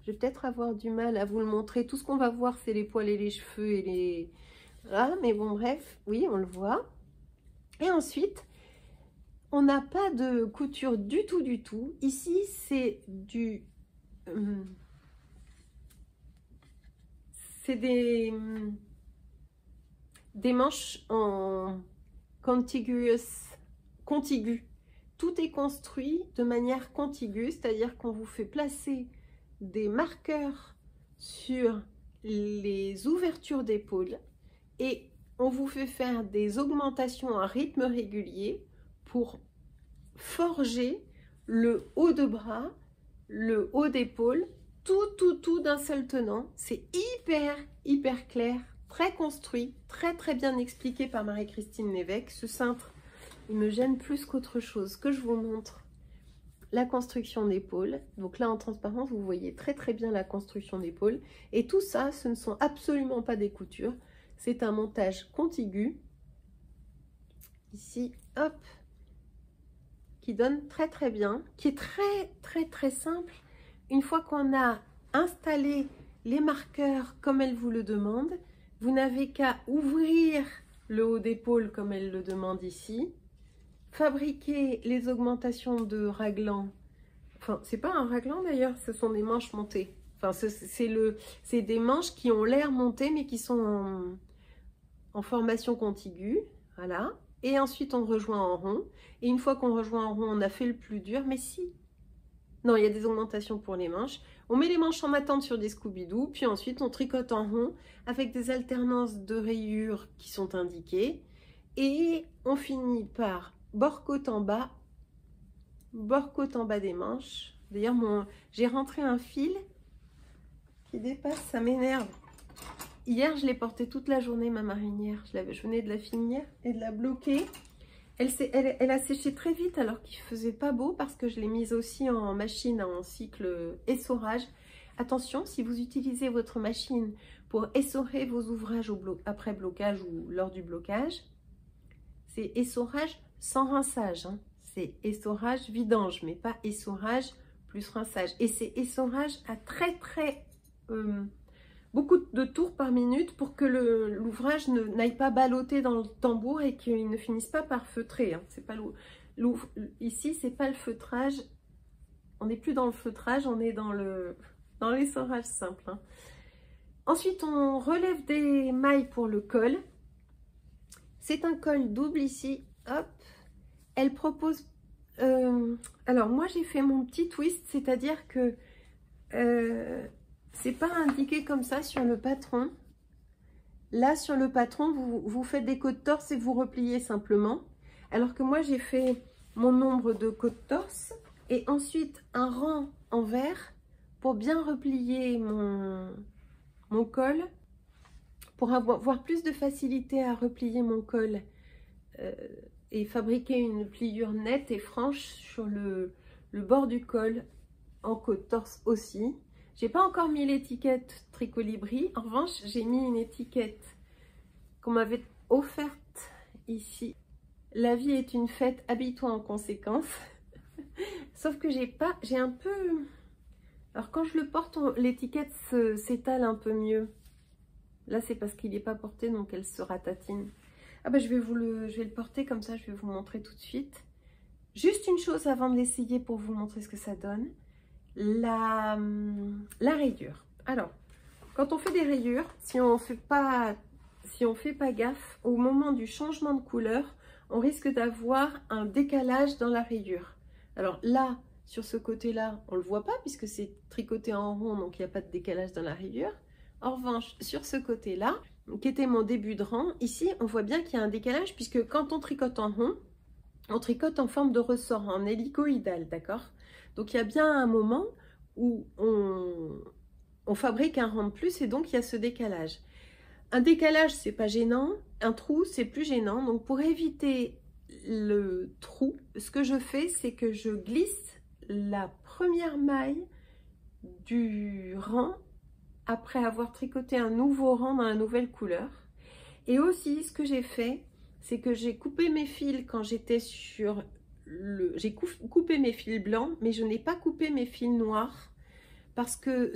je vais peut-être avoir du mal à vous le montrer. Tout ce qu'on va voir, c'est les poils et les cheveux et les... Voilà, mais bon, bref, oui, on le voit. Et ensuite, on n'a pas de couture du tout. Ici, c'est c'est des manches en contigu. Tout est construit de manière contiguë, c'est-à-dire qu'on vous fait placer des marqueurs sur les ouvertures d'épaule et on vous fait faire des augmentations à rythme régulier pour forger le haut de bras, le haut d'épaule, tout d'un seul tenant. C'est hyper clair, très construit, très bien expliqué par Marie-Christine Lévesque. Ce cintre, il me gêne plus qu'autre chose. Que je vous montre la construction d'épaule. Donc là, en transparence, vous voyez très bien la construction d'épaule. Et tout ça, ce ne sont absolument pas des coutures. C'est un montage contigu. Ici, hop, qui donne très bien, qui est très simple. Une fois qu'on a installé les marqueurs comme elle vous le demande, vous n'avez qu'à ouvrir le haut d'épaule comme elle le demande ici, fabriquer les augmentations de raglan. Enfin, c'est pas un raglan d'ailleurs, ce sont des manches montées. Enfin, c'est des manches qui ont l'air montées mais qui sont en formation contiguë. Voilà. Et ensuite, on rejoint en rond. Et une fois qu'on rejoint en rond, on a fait le plus dur. Mais si, non, il y a des augmentations pour les manches. On met les manches en attente sur des Scooby-Doo, puis ensuite on tricote en rond avec des alternances de rayures qui sont indiquées. Et on finit par bord-côte en bas des manches. D'ailleurs, j'ai rentré un fil qui dépasse, ça m'énerve. Hier, je l'ai porté toute la journée, ma marinière. Je venais de la finir et de la bloquer. Elle a séché très vite alors qu'il ne faisait pas beau parce que je l'ai mise aussi en machine en cycle essorage. Attention, si vous utilisez votre machine pour essorer vos ouvrages après blocage ou lors du blocage, c'est essorage sans rinçage. Hein. C'est essorage vidange, mais pas essorage plus rinçage. Et c'est essorage à beaucoup de tours par minute pour que l'ouvrage n'aille pas balloter dans le tambour et qu'il ne finisse pas par feutrer. Hein. C'est pas ici, c'est pas le feutrage. On n'est plus dans le feutrage, on est dans l'essorage simple. Hein. Ensuite, on relève des mailles pour le col. C'est un col double ici. Hop. Elle propose... alors, moi, j'ai fait mon petit twist, c'est-à-dire que... c'est pas indiqué comme ça sur le patron. Là, sur le patron, vous faites des côtes torse et vous repliez simplement. Alors que moi, j'ai fait mon nombre de côtes torse et ensuite un rang en vert pour bien replier mon col, pour avoir plus de facilité à replier mon col et fabriquer une pliure nette et franche sur le bord du col en côte torse aussi. J'ai pas encore mis l'étiquette Tricolibri. En revanche, j'ai mis une étiquette qu'on m'avait offerte ici. La vie est une fête, habille-toi en conséquence. Sauf que j'ai un peu... Alors quand je le porte, l'étiquette s'étale un peu mieux. Là, c'est parce qu'il n'est pas porté, donc elle se ratatine. Ah bah je vais le porter comme ça, je vais vous montrer tout de suite. Juste une chose avant de l'essayer pour vous montrer ce que ça donne. La rayure. Alors, quand on fait des rayures, si on fait pas gaffe, au moment du changement de couleur, on risque d'avoir un décalage dans la rayure. Alors là, sur ce côté-là, on ne le voit pas puisque c'est tricoté en rond, donc il n'y a pas de décalage dans la rayure. En revanche, sur ce côté-là, qui était mon début de rang, ici, on voit bien qu'il y a un décalage puisque quand on tricote en rond, on tricote en forme de ressort, en hélicoïdal, d'accord? Donc il y a bien un moment où on fabrique un rang de plus et donc il y a ce décalage. Un décalage, c'est pas gênant, un trou, c'est plus gênant. Donc pour éviter le trou, ce que je fais, c'est que je glisse la première maille du rang après avoir tricoté un nouveau rang dans la nouvelle couleur. Et aussi, ce que j'ai fait, c'est que j'ai coupé mes fils quand j'étais sur j'ai coupé mes fils blancs, mais je n'ai pas coupé mes fils noirs parce que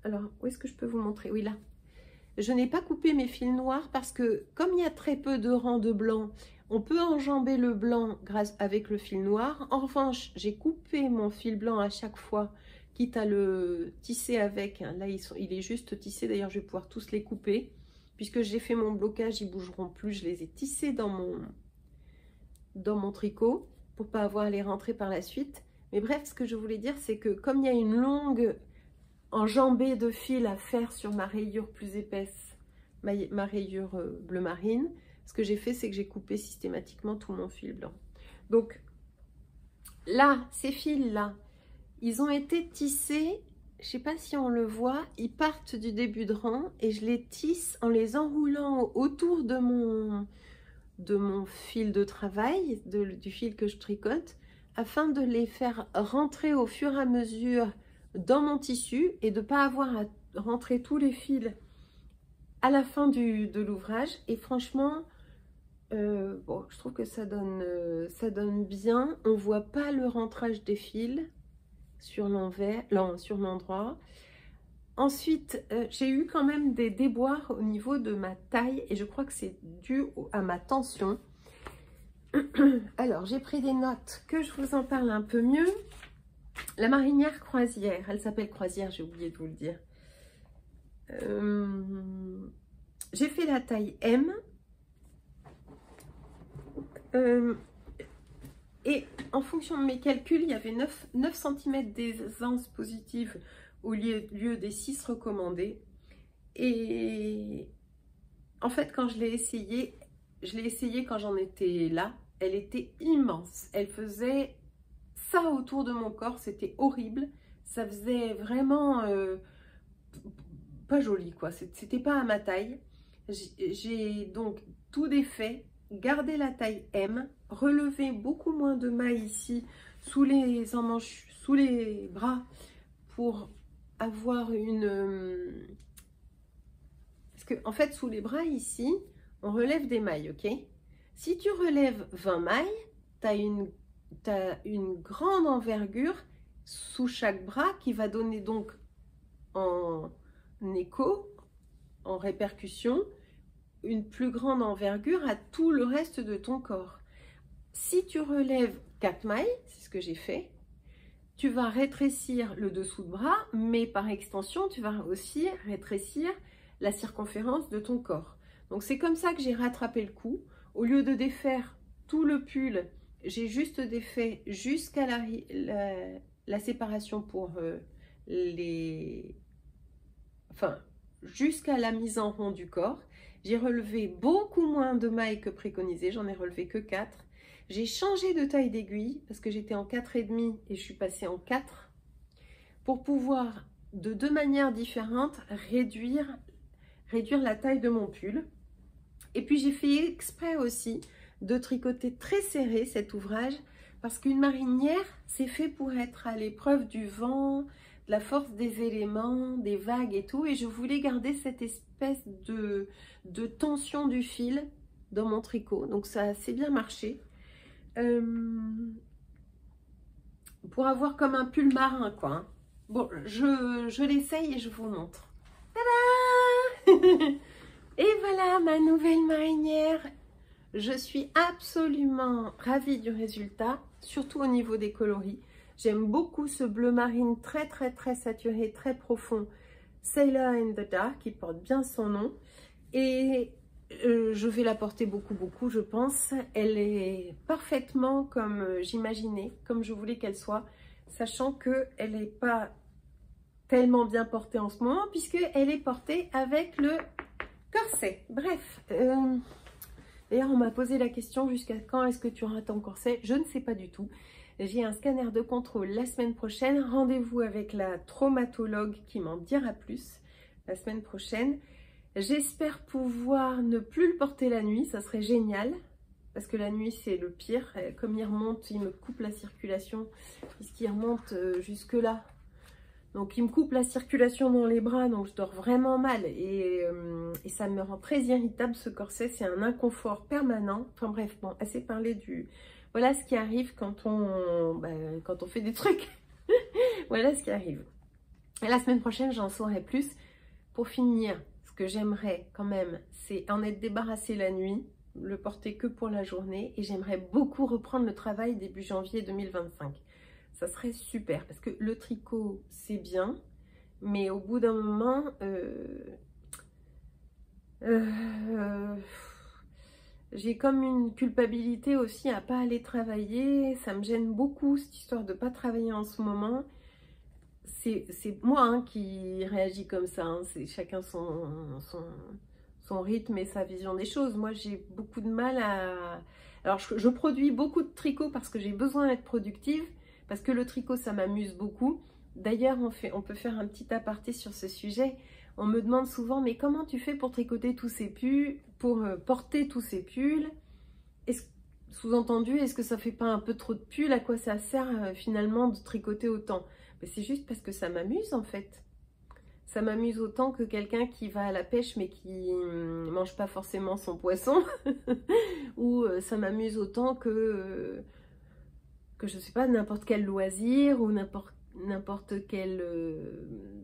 alors où est-ce que je peux vous montrer? Oui, là, je n'ai pas coupé mes fils noirs parce que comme il y a très peu de rangs de blanc, on peut enjamber le blanc avec le fil noir. En revanche, j'ai coupé mon fil blanc à chaque fois, quitte à le tisser avec. Là, il est juste tissé, d'ailleurs je vais pouvoir tous les couper puisque j'ai fait mon blocage, ils bougeront plus. Je les ai tissés dans mon tricot pour pas avoir à les rentrer par la suite. Mais bref, ce que je voulais dire, c'est que comme il y a une longue enjambée de fil à faire sur ma rayure plus épaisse, ma rayure bleu marine, ce que j'ai fait, c'est que j'ai coupé systématiquement tout mon fil blanc. Donc là, ces fils-là, ils ont été tissés, je sais pas si on le voit, ils partent du début de rang et je les tisse en les enroulant autour de mon fil de travail, du fil que je tricote, afin de les faire rentrer au fur et à mesure dans mon tissu et de ne pas avoir à rentrer tous les fils à la fin de l'ouvrage. Et franchement, bon, je trouve que ça donne bien. On ne voit pas le rentrage des fils sur l'endroit. Ensuite, j'ai eu quand même des déboires au niveau de ma taille et je crois que c'est dû à ma tension. Alors, j'ai pris des notes, que je vous en parle un peu mieux. La marinière croisière, elle s'appelle croisière, j'ai oublié de vous le dire. J'ai fait la taille M. Et en fonction de mes calculs, il y avait 9 cm d'aisance positive au lieu des 6 recommandés. Et en fait, quand je l'ai essayé quand j'en étais là, elle était immense. Elle faisait ça autour de mon corps, c'était horrible. Ça faisait vraiment pas joli, quoi. C'était pas à ma taille. J'ai donc tout défait, gardé la taille M, relevé beaucoup moins de mailles ici, sous les emmanches, sous les bras, pour avoir une... Parce que, en fait, sous les bras ici, on relève des mailles, ok? Si tu relèves 20 mailles, tu as une grande envergure sous chaque bras qui va donner donc en écho, en répercussion, une plus grande envergure à tout le reste de ton corps. Si tu relèves 4 mailles, c'est ce que j'ai fait, tu vas rétrécir le dessous de bras, mais par extension, tu vas aussi rétrécir la circonférence de ton corps. Donc c'est comme ça que j'ai rattrapé le coup. Au lieu de défaire tout le pull, j'ai juste défait jusqu'à la séparation pour jusqu'à la mise en rond du corps. J'ai relevé beaucoup moins de mailles que préconisé, j'en ai relevé que 4. J'ai changé de taille d'aiguille parce que j'étais en 4,5 et je suis passée en 4 pour pouvoir de 2 manières différentes réduire la taille de mon pull. Et puis j'ai fait exprès aussi de tricoter très serré cet ouvrage parce qu'une marinière, c'est fait pour être à l'épreuve du vent, de la force des éléments, des vagues et tout. Et je voulais garder cette espèce de tension du fil dans mon tricot. Donc ça a assez bien marché. Pour avoir comme un pull marin, quoi. Hein. Bon, je l'essaye et je vous montre. Tada! Et voilà ma nouvelle marinière. Je suis absolument ravie du résultat, surtout au niveau des coloris. J'aime beaucoup ce bleu marine très saturé, très profond. Sailor in the Dark, qui porte bien son nom. Et je vais la porter beaucoup, je pense. Elle est parfaitement comme j'imaginais, comme je voulais qu'elle soit, sachant qu'elle n'est pas tellement bien portée en ce moment, puisqu'elle est portée avec le corset. Bref, d'ailleurs on m'a posé la question jusqu'à quand est-ce que tu auras ton corset? Je ne sais pas du tout. J'ai un scanner de contrôle la semaine prochaine. Rendez-vous avec la traumatologue qui m'en dira plus la semaine prochaine. J'espère pouvoir ne plus le porter la nuit, ça serait génial. Parce que la nuit c'est le pire. Comme il remonte, il me coupe la circulation puisqu'il remonte jusque là. Donc il me coupe la circulation dans les bras, donc je dors vraiment mal et ça me rend très irritable ce corset, c'est un inconfort permanent. Enfin bref, bon, assez parlé du... Voilà ce qui arrive quand on fait des trucs. Voilà ce qui arrive. Et la semaine prochaine, j'en saurai plus. Pour finir, ce que j'aimerais quand même, c'est en être débarrassé la nuit, le porter que pour la journée, et j'aimerais beaucoup reprendre le travail début janvier 2025. Ça serait super parce que le tricot c'est bien, mais au bout d'un moment, j'ai comme une culpabilité aussi à pas aller travailler. Ça me gêne beaucoup cette histoire de pas travailler en ce moment. C'est moi hein, qui réagis comme ça. Hein. C'est chacun son rythme et sa vision des choses. Moi j'ai beaucoup de mal à... Alors je produis beaucoup de tricot parce que j'ai besoin d'être productive. Parce que le tricot, ça m'amuse beaucoup. D'ailleurs, on peut faire un petit aparté sur ce sujet. On me demande souvent, mais comment tu fais pour tricoter tous ces pulls, pour porter tous ces pulls? Sous-entendu, est-ce que ça fait pas un peu trop de pulls? À quoi ça sert finalement de tricoter autant? C'est juste parce que ça m'amuse en fait. Ça m'amuse autant que quelqu'un qui va à la pêche mais qui mange pas forcément son poisson. Ou ça m'amuse autant que je sais pas, n'importe quel loisir ou n'importe quel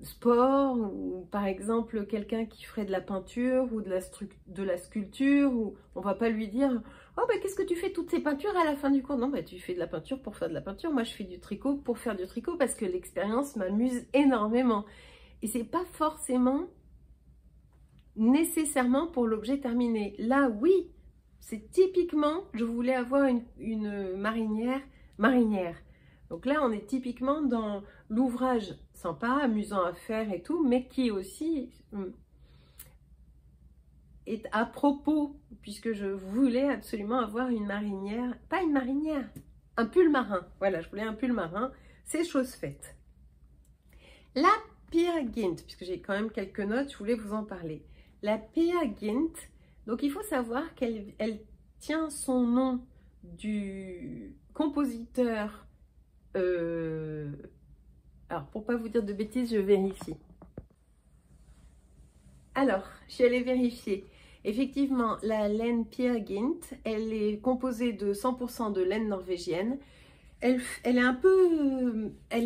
sport, ou par exemple quelqu'un qui ferait de la peinture ou de la sculpture, où on va pas lui dire « Oh bah qu'est-ce que tu fais toutes ces peintures à la fin du cours ?» Non, bah tu fais de la peinture pour faire de la peinture, moi je fais du tricot pour faire du tricot parce que l'expérience m'amuse énormément. Et c'est pas forcément nécessairement pour l'objet terminé. Là oui, c'est typiquement, je voulais avoir une marinière marinière. Donc là, on est typiquement dans l'ouvrage sympa, amusant à faire et tout, mais qui aussi est à propos, puisque je voulais absolument avoir une marinière, pas une marinière, un pull marin. Voilà, je voulais un pull marin, c'est chose faite. La Peer Gynt, puisque j'ai quand même quelques notes, je voulais vous en parler. La Peer Gynt, donc il faut savoir qu'elle tient son nom du compositeur. Alors, pour pas vous dire de bêtises, je vérifie. Alors, je suis allée vérifier. Effectivement, la laine Peer Gynt, elle est composée de 100% de laine norvégienne. Elle est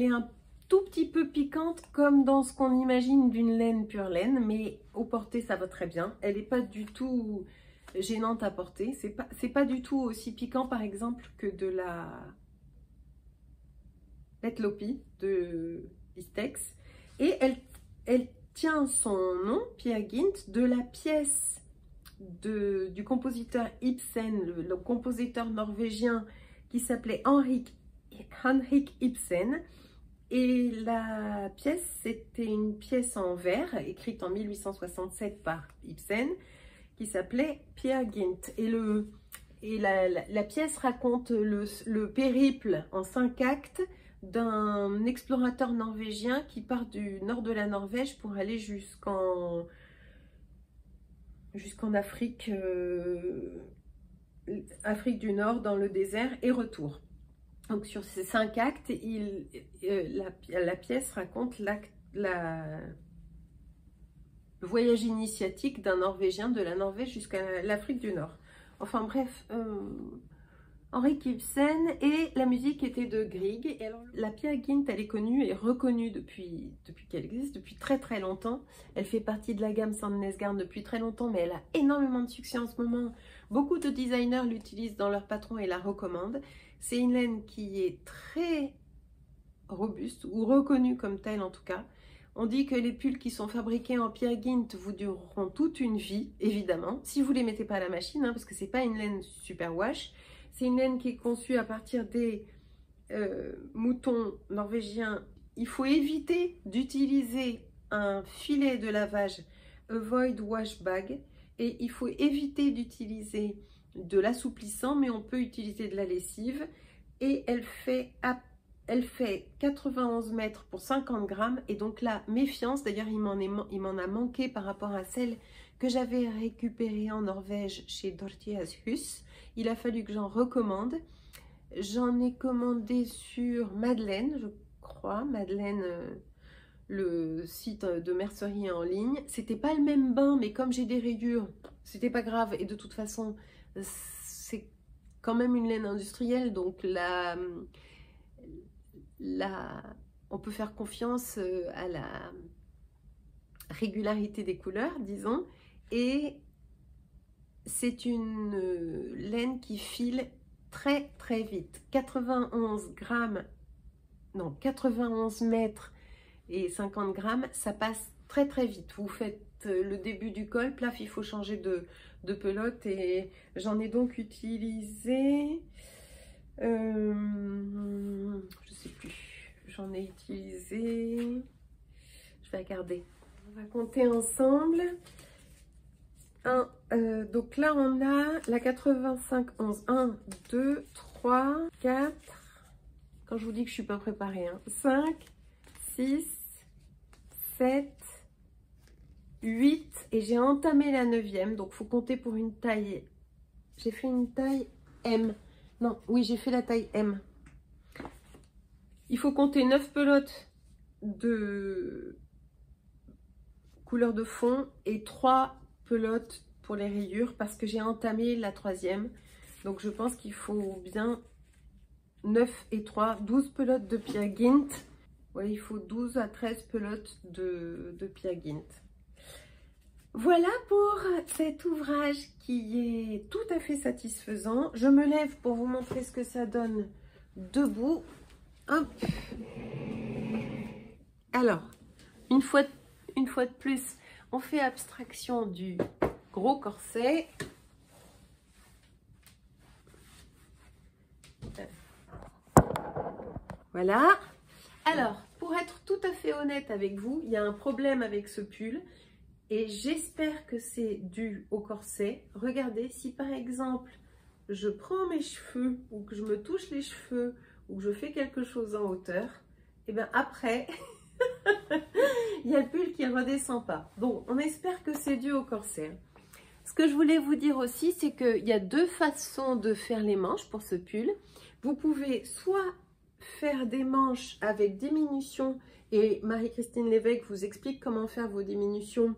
un tout petit peu piquante, comme dans ce qu'on imagine d'une laine pure laine, mais au porté, ça va très bien. Elle n'est pas du tout gênante à porter. C'est pas du tout aussi piquant, par exemple, que de la Petlopi de Istex. Et elle tient son nom, Peer Gynt, de la pièce du compositeur Ibsen, le compositeur norvégien qui s'appelait Henrik Ibsen. Et la pièce, c'était une pièce en vers, écrite en 1867 par Ibsen, qui s'appelait Peer Gynt. Et la pièce raconte le périple en 5 actes d'un explorateur norvégien qui part du nord de la Norvège pour aller jusqu'en Afrique, Afrique du Nord, dans le désert, et retour. Donc sur ces 5 actes, la pièce raconte le voyage initiatique d'un Norvégien de la Norvège jusqu'à l'Afrique du Nord. Enfin bref, Henrik Ibsen, et la musique était de Grieg. Et alors, la Peer Gynt, elle est connue et reconnue depuis qu'elle existe, depuis très très longtemps. Elle fait partie de la gamme Sandnesgarn depuis très longtemps, mais elle a énormément de succès en ce moment. Beaucoup de designers l'utilisent dans leurs patrons et la recommandent. C'est une laine qui est très robuste, ou reconnue comme telle en tout cas. On dit que les pulls qui sont fabriqués en Peer Gynt vous dureront toute une vie, évidemment, si vous ne les mettez pas à la machine, hein, parce que c'est pas une laine super wash. C'est une laine qui est conçue à partir des moutons norvégiens. Il faut éviter d'utiliser un filet de lavage Avoid Wash Bag, et il faut éviter d'utiliser de l'assouplissant, mais on peut utiliser de la lessive. Et elle fait 91 mètres pour 50 grammes. Et donc là, méfiance, d'ailleurs il m'en a manqué par rapport à celle que j'avais récupérée en Norvège chez Dortias Hus. Il a fallu que j'en recommande. J'en ai commandé sur Madeleine, je crois. Madeleine, le site de mercerie en ligne. C'était pas le même bain, mais comme j'ai des rayures, c'était pas grave. Et de toute façon, c'est quand même une laine industrielle, donc on peut faire confiance à la régularité des couleurs, disons. Et c'est une laine qui file très très vite. 91 mètres et 50 grammes, ça passe très très vite. Vous faites le début du col, plaf, il faut changer de pelote, et j'en ai donc utilisé, je sais plus, j'en ai utilisé, je vais regarder, on va compter ensemble. Donc là on a la 85-11, 1, 2, 3, 4, quand je vous dis que je suis pas préparée, hein, 5, 6, 7, 8, et j'ai entamé la 9e, donc faut compter pour une taille. J'ai fait une taille M. Non, oui, j'ai fait la taille M. Il faut compter 9 pelotes de couleur de fond et 3 pelotes pour les rayures, parce que j'ai entamé la 3e. Donc je pense qu'il faut bien 9 et 3, 12 pelotes de Peer Gynt. Ouais, il faut 12 à 13 pelotes de Peer Gynt. Voilà pour cet ouvrage qui est tout à fait satisfaisant. Je me lève pour vous montrer ce que ça donne debout. Hop. Alors, une fois de plus, on fait abstraction du gros corset. Voilà. Alors, pour être tout à fait honnête avec vous, il y a un problème avec ce pull et j'espère que c'est dû au corset. Regardez, si par exemple, je prends mes cheveux ou que je me touche les cheveux ou que je fais quelque chose en hauteur, et bien après, il y a le pull qui ne redescend pas. Donc, on espère que c'est dû au corset. Ce que je voulais vous dire aussi, c'est qu'il y a deux façons de faire les manches pour ce pull. Vous pouvez soit faire des manches avec diminution, et Marie-Christine Lévesque vous explique comment faire vos diminutions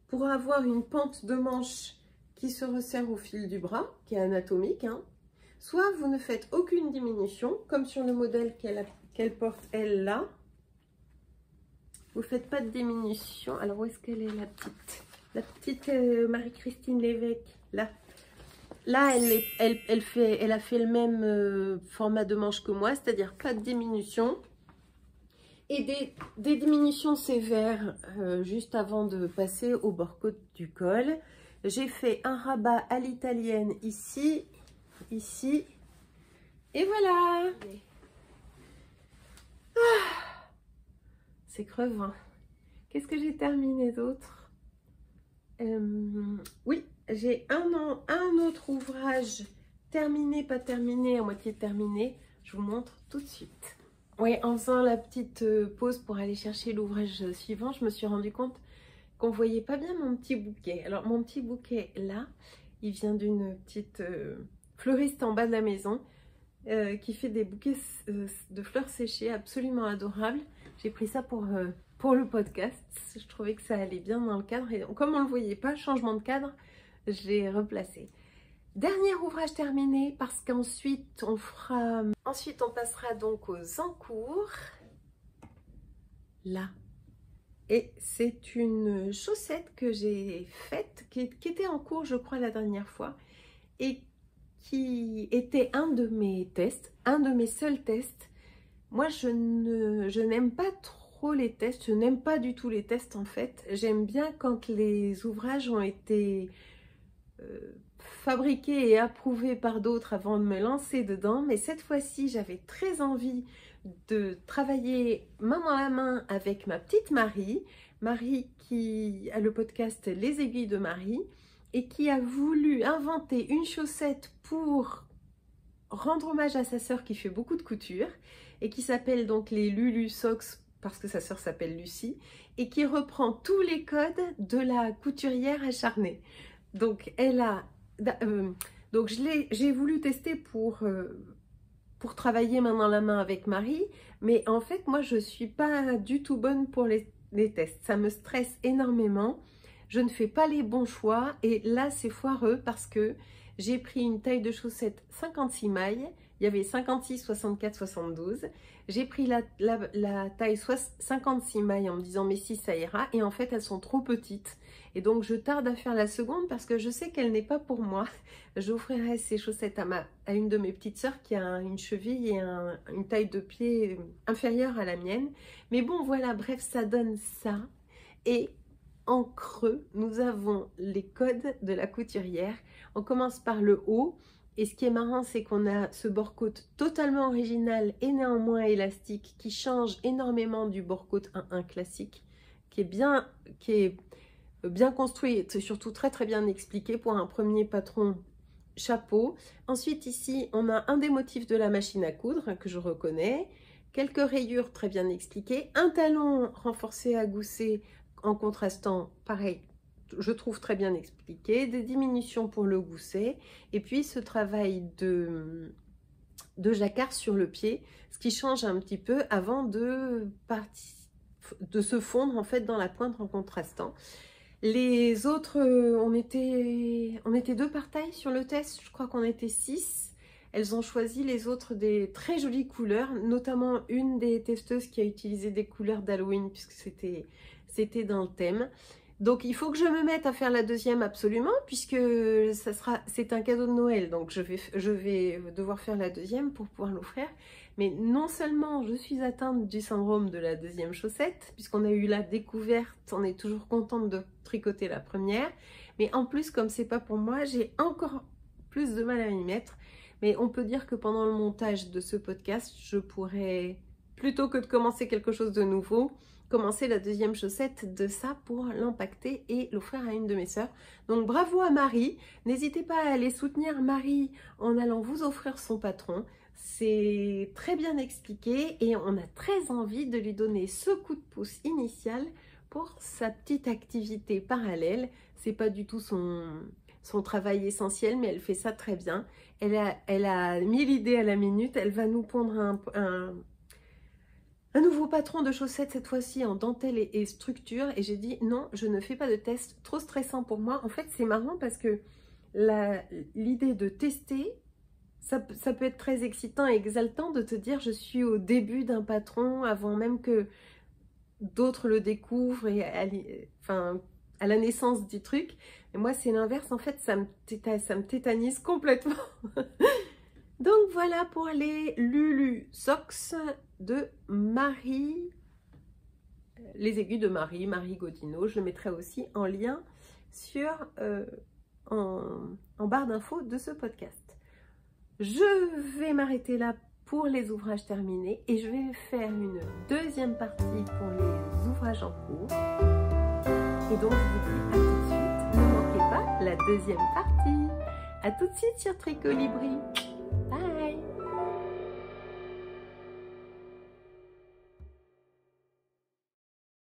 pour avoir une pente de manche qui se resserre au fil du bras, qui est anatomique, hein. Soit vous ne faites aucune diminution, comme sur le modèle qu'elle porte elle là. Vous ne faites pas de diminution. Alors où est-ce qu'elle est la petite Marie-Christine Lévesque? Là. Là, elle a fait le même format de manche que moi, c'est-à-dire pas de diminution. Et des diminutions sévères juste avant de passer au bord-côte du col. J'ai fait un rabat à l'italienne ici, ici, et voilà. Ah, c'est crevant. Qu'est-ce que j'ai terminé d'autre? Oui, j'ai un autre ouvrage terminé, pas terminé, à moitié terminé. Je vous montre tout de suite. Oui, en faisant la petite pause pour aller chercher l'ouvrage suivant, je me suis rendu compte qu'on ne voyait pas bien mon petit bouquet. Alors, mon petit bouquet, là, il vient d'une petite fleuriste en bas de la maison qui fait des bouquets de fleurs séchées absolument adorables. J'ai pris ça pour le podcast. Je trouvais que ça allait bien dans le cadre. Et comme on ne le voyait pas, changement de cadre, je l'ai replacé. Dernier ouvrage terminé parce qu'ensuite on passera donc aux encours. Là. Et c'est une chaussette que j'ai faite, qui était en cours je crois la dernière fois. Et qui était un de mes tests, un de mes seuls tests. Moi je n'aime pas trop les tests, je n'aime pas du tout les tests en fait. J'aime bien quand les ouvrages ont été fabriqués et approuvés par d'autres avant de me lancer dedans, mais cette fois-ci j'avais très envie de travailler main dans la main avec ma petite Marie qui a le podcast Les Aiguilles de Marie et qui a voulu inventer une chaussette pour rendre hommage à sa sœur qui fait beaucoup de couture et qui s'appelle donc les Lulu Socks parce que sa sœur s'appelle Lucie et qui reprend tous les codes de la couturière acharnée. Donc j'ai voulu tester pour travailler main dans la main avec Marie, mais en fait moi je suis pas du tout bonne pour les tests, ça me stresse énormément, je ne fais pas les bons choix et là c'est foireux parce que j'ai pris une taille de chaussette 56 mailles, il y avait 56, 64, 72, j'ai pris la taille 56 mailles en me disant mais si ça ira et en fait elles sont trop petites et donc je tarde à faire la seconde parce que je sais qu'elle n'est pas pour moi. J'offrirai ces chaussettes à une de mes petites sœurs qui a une cheville et une taille de pied inférieure à la mienne, mais bon voilà, bref ça donne ça. Et en creux nous avons les codes de la couturière. On commence par le haut. Et ce qui est marrant, c'est qu'on a ce bord-côte totalement original et néanmoins élastique qui change énormément du bord-côte 1-1 classique, qui est bien construit et surtout très très bien expliqué pour un premier patron chapeau. Ensuite ici, on a un des motifs de la machine à coudre que je reconnais, quelques rayures très bien expliquées, un talon renforcé à gousset en contrastant, pareil, je trouve très bien expliqué, des diminutions pour le gousset et puis ce travail de jacquard sur le pied, ce qui change un petit peu avant de se fondre en fait dans la pointe en contrastant. Les autres, on était 2 par taille sur le test, je crois qu'on était 6. Elles ont choisi les autres des très jolies couleurs, notamment une des testeuses qui a utilisé des couleurs d'Halloween puisque c'était dans le thème. Donc il faut que je me mette à faire la deuxième absolument puisque c'est un cadeau de Noël, donc je vais devoir faire la deuxième pour pouvoir l'offrir. Mais non seulement je suis atteinte du syndrome de la deuxième chaussette, puisqu'on a eu la découverte, on est toujours contente de tricoter la première, mais en plus comme c'est pas pour moi, j'ai encore plus de mal à m'y mettre. Mais on peut dire que pendant le montage de ce podcast, je pourrais, plutôt que de commencer quelque chose de nouveau, commencer la deuxième chaussette de ça pour l'impacter et l'offrir à une de mes sœurs. Donc bravo à Marie, n'hésitez pas à aller soutenir Marie en allant vous offrir son patron. C'est très bien expliqué et on a très envie de lui donner ce coup de pouce initial pour sa petite activité parallèle. C'est pas du tout son travail essentiel, mais elle fait ça très bien. Elle a 1000 idées à la minute, elle va nous pondre un nouveau patron de chaussettes, cette fois-ci en dentelle et structure. Et j'ai dit non, je ne fais pas de test, trop stressant pour moi. En fait, c'est marrant parce que l'idée de tester, ça peut être très excitant et exaltant de te dire je suis au début d'un patron avant même que d'autres le découvrent et à la naissance du truc. Et moi, c'est l'inverse. En fait, ça me tétanise complètement. Donc voilà pour les Lulu Socks de Marie, les aiguilles de Marie Godino. Je le mettrai aussi en lien en barre d'infos de ce podcast. Je vais m'arrêter là pour les ouvrages terminés et je vais faire une deuxième partie pour les ouvrages en cours. Et donc je vous dis à tout de suite, ne manquez pas la deuxième partie. À tout de suite sur Tricolibri.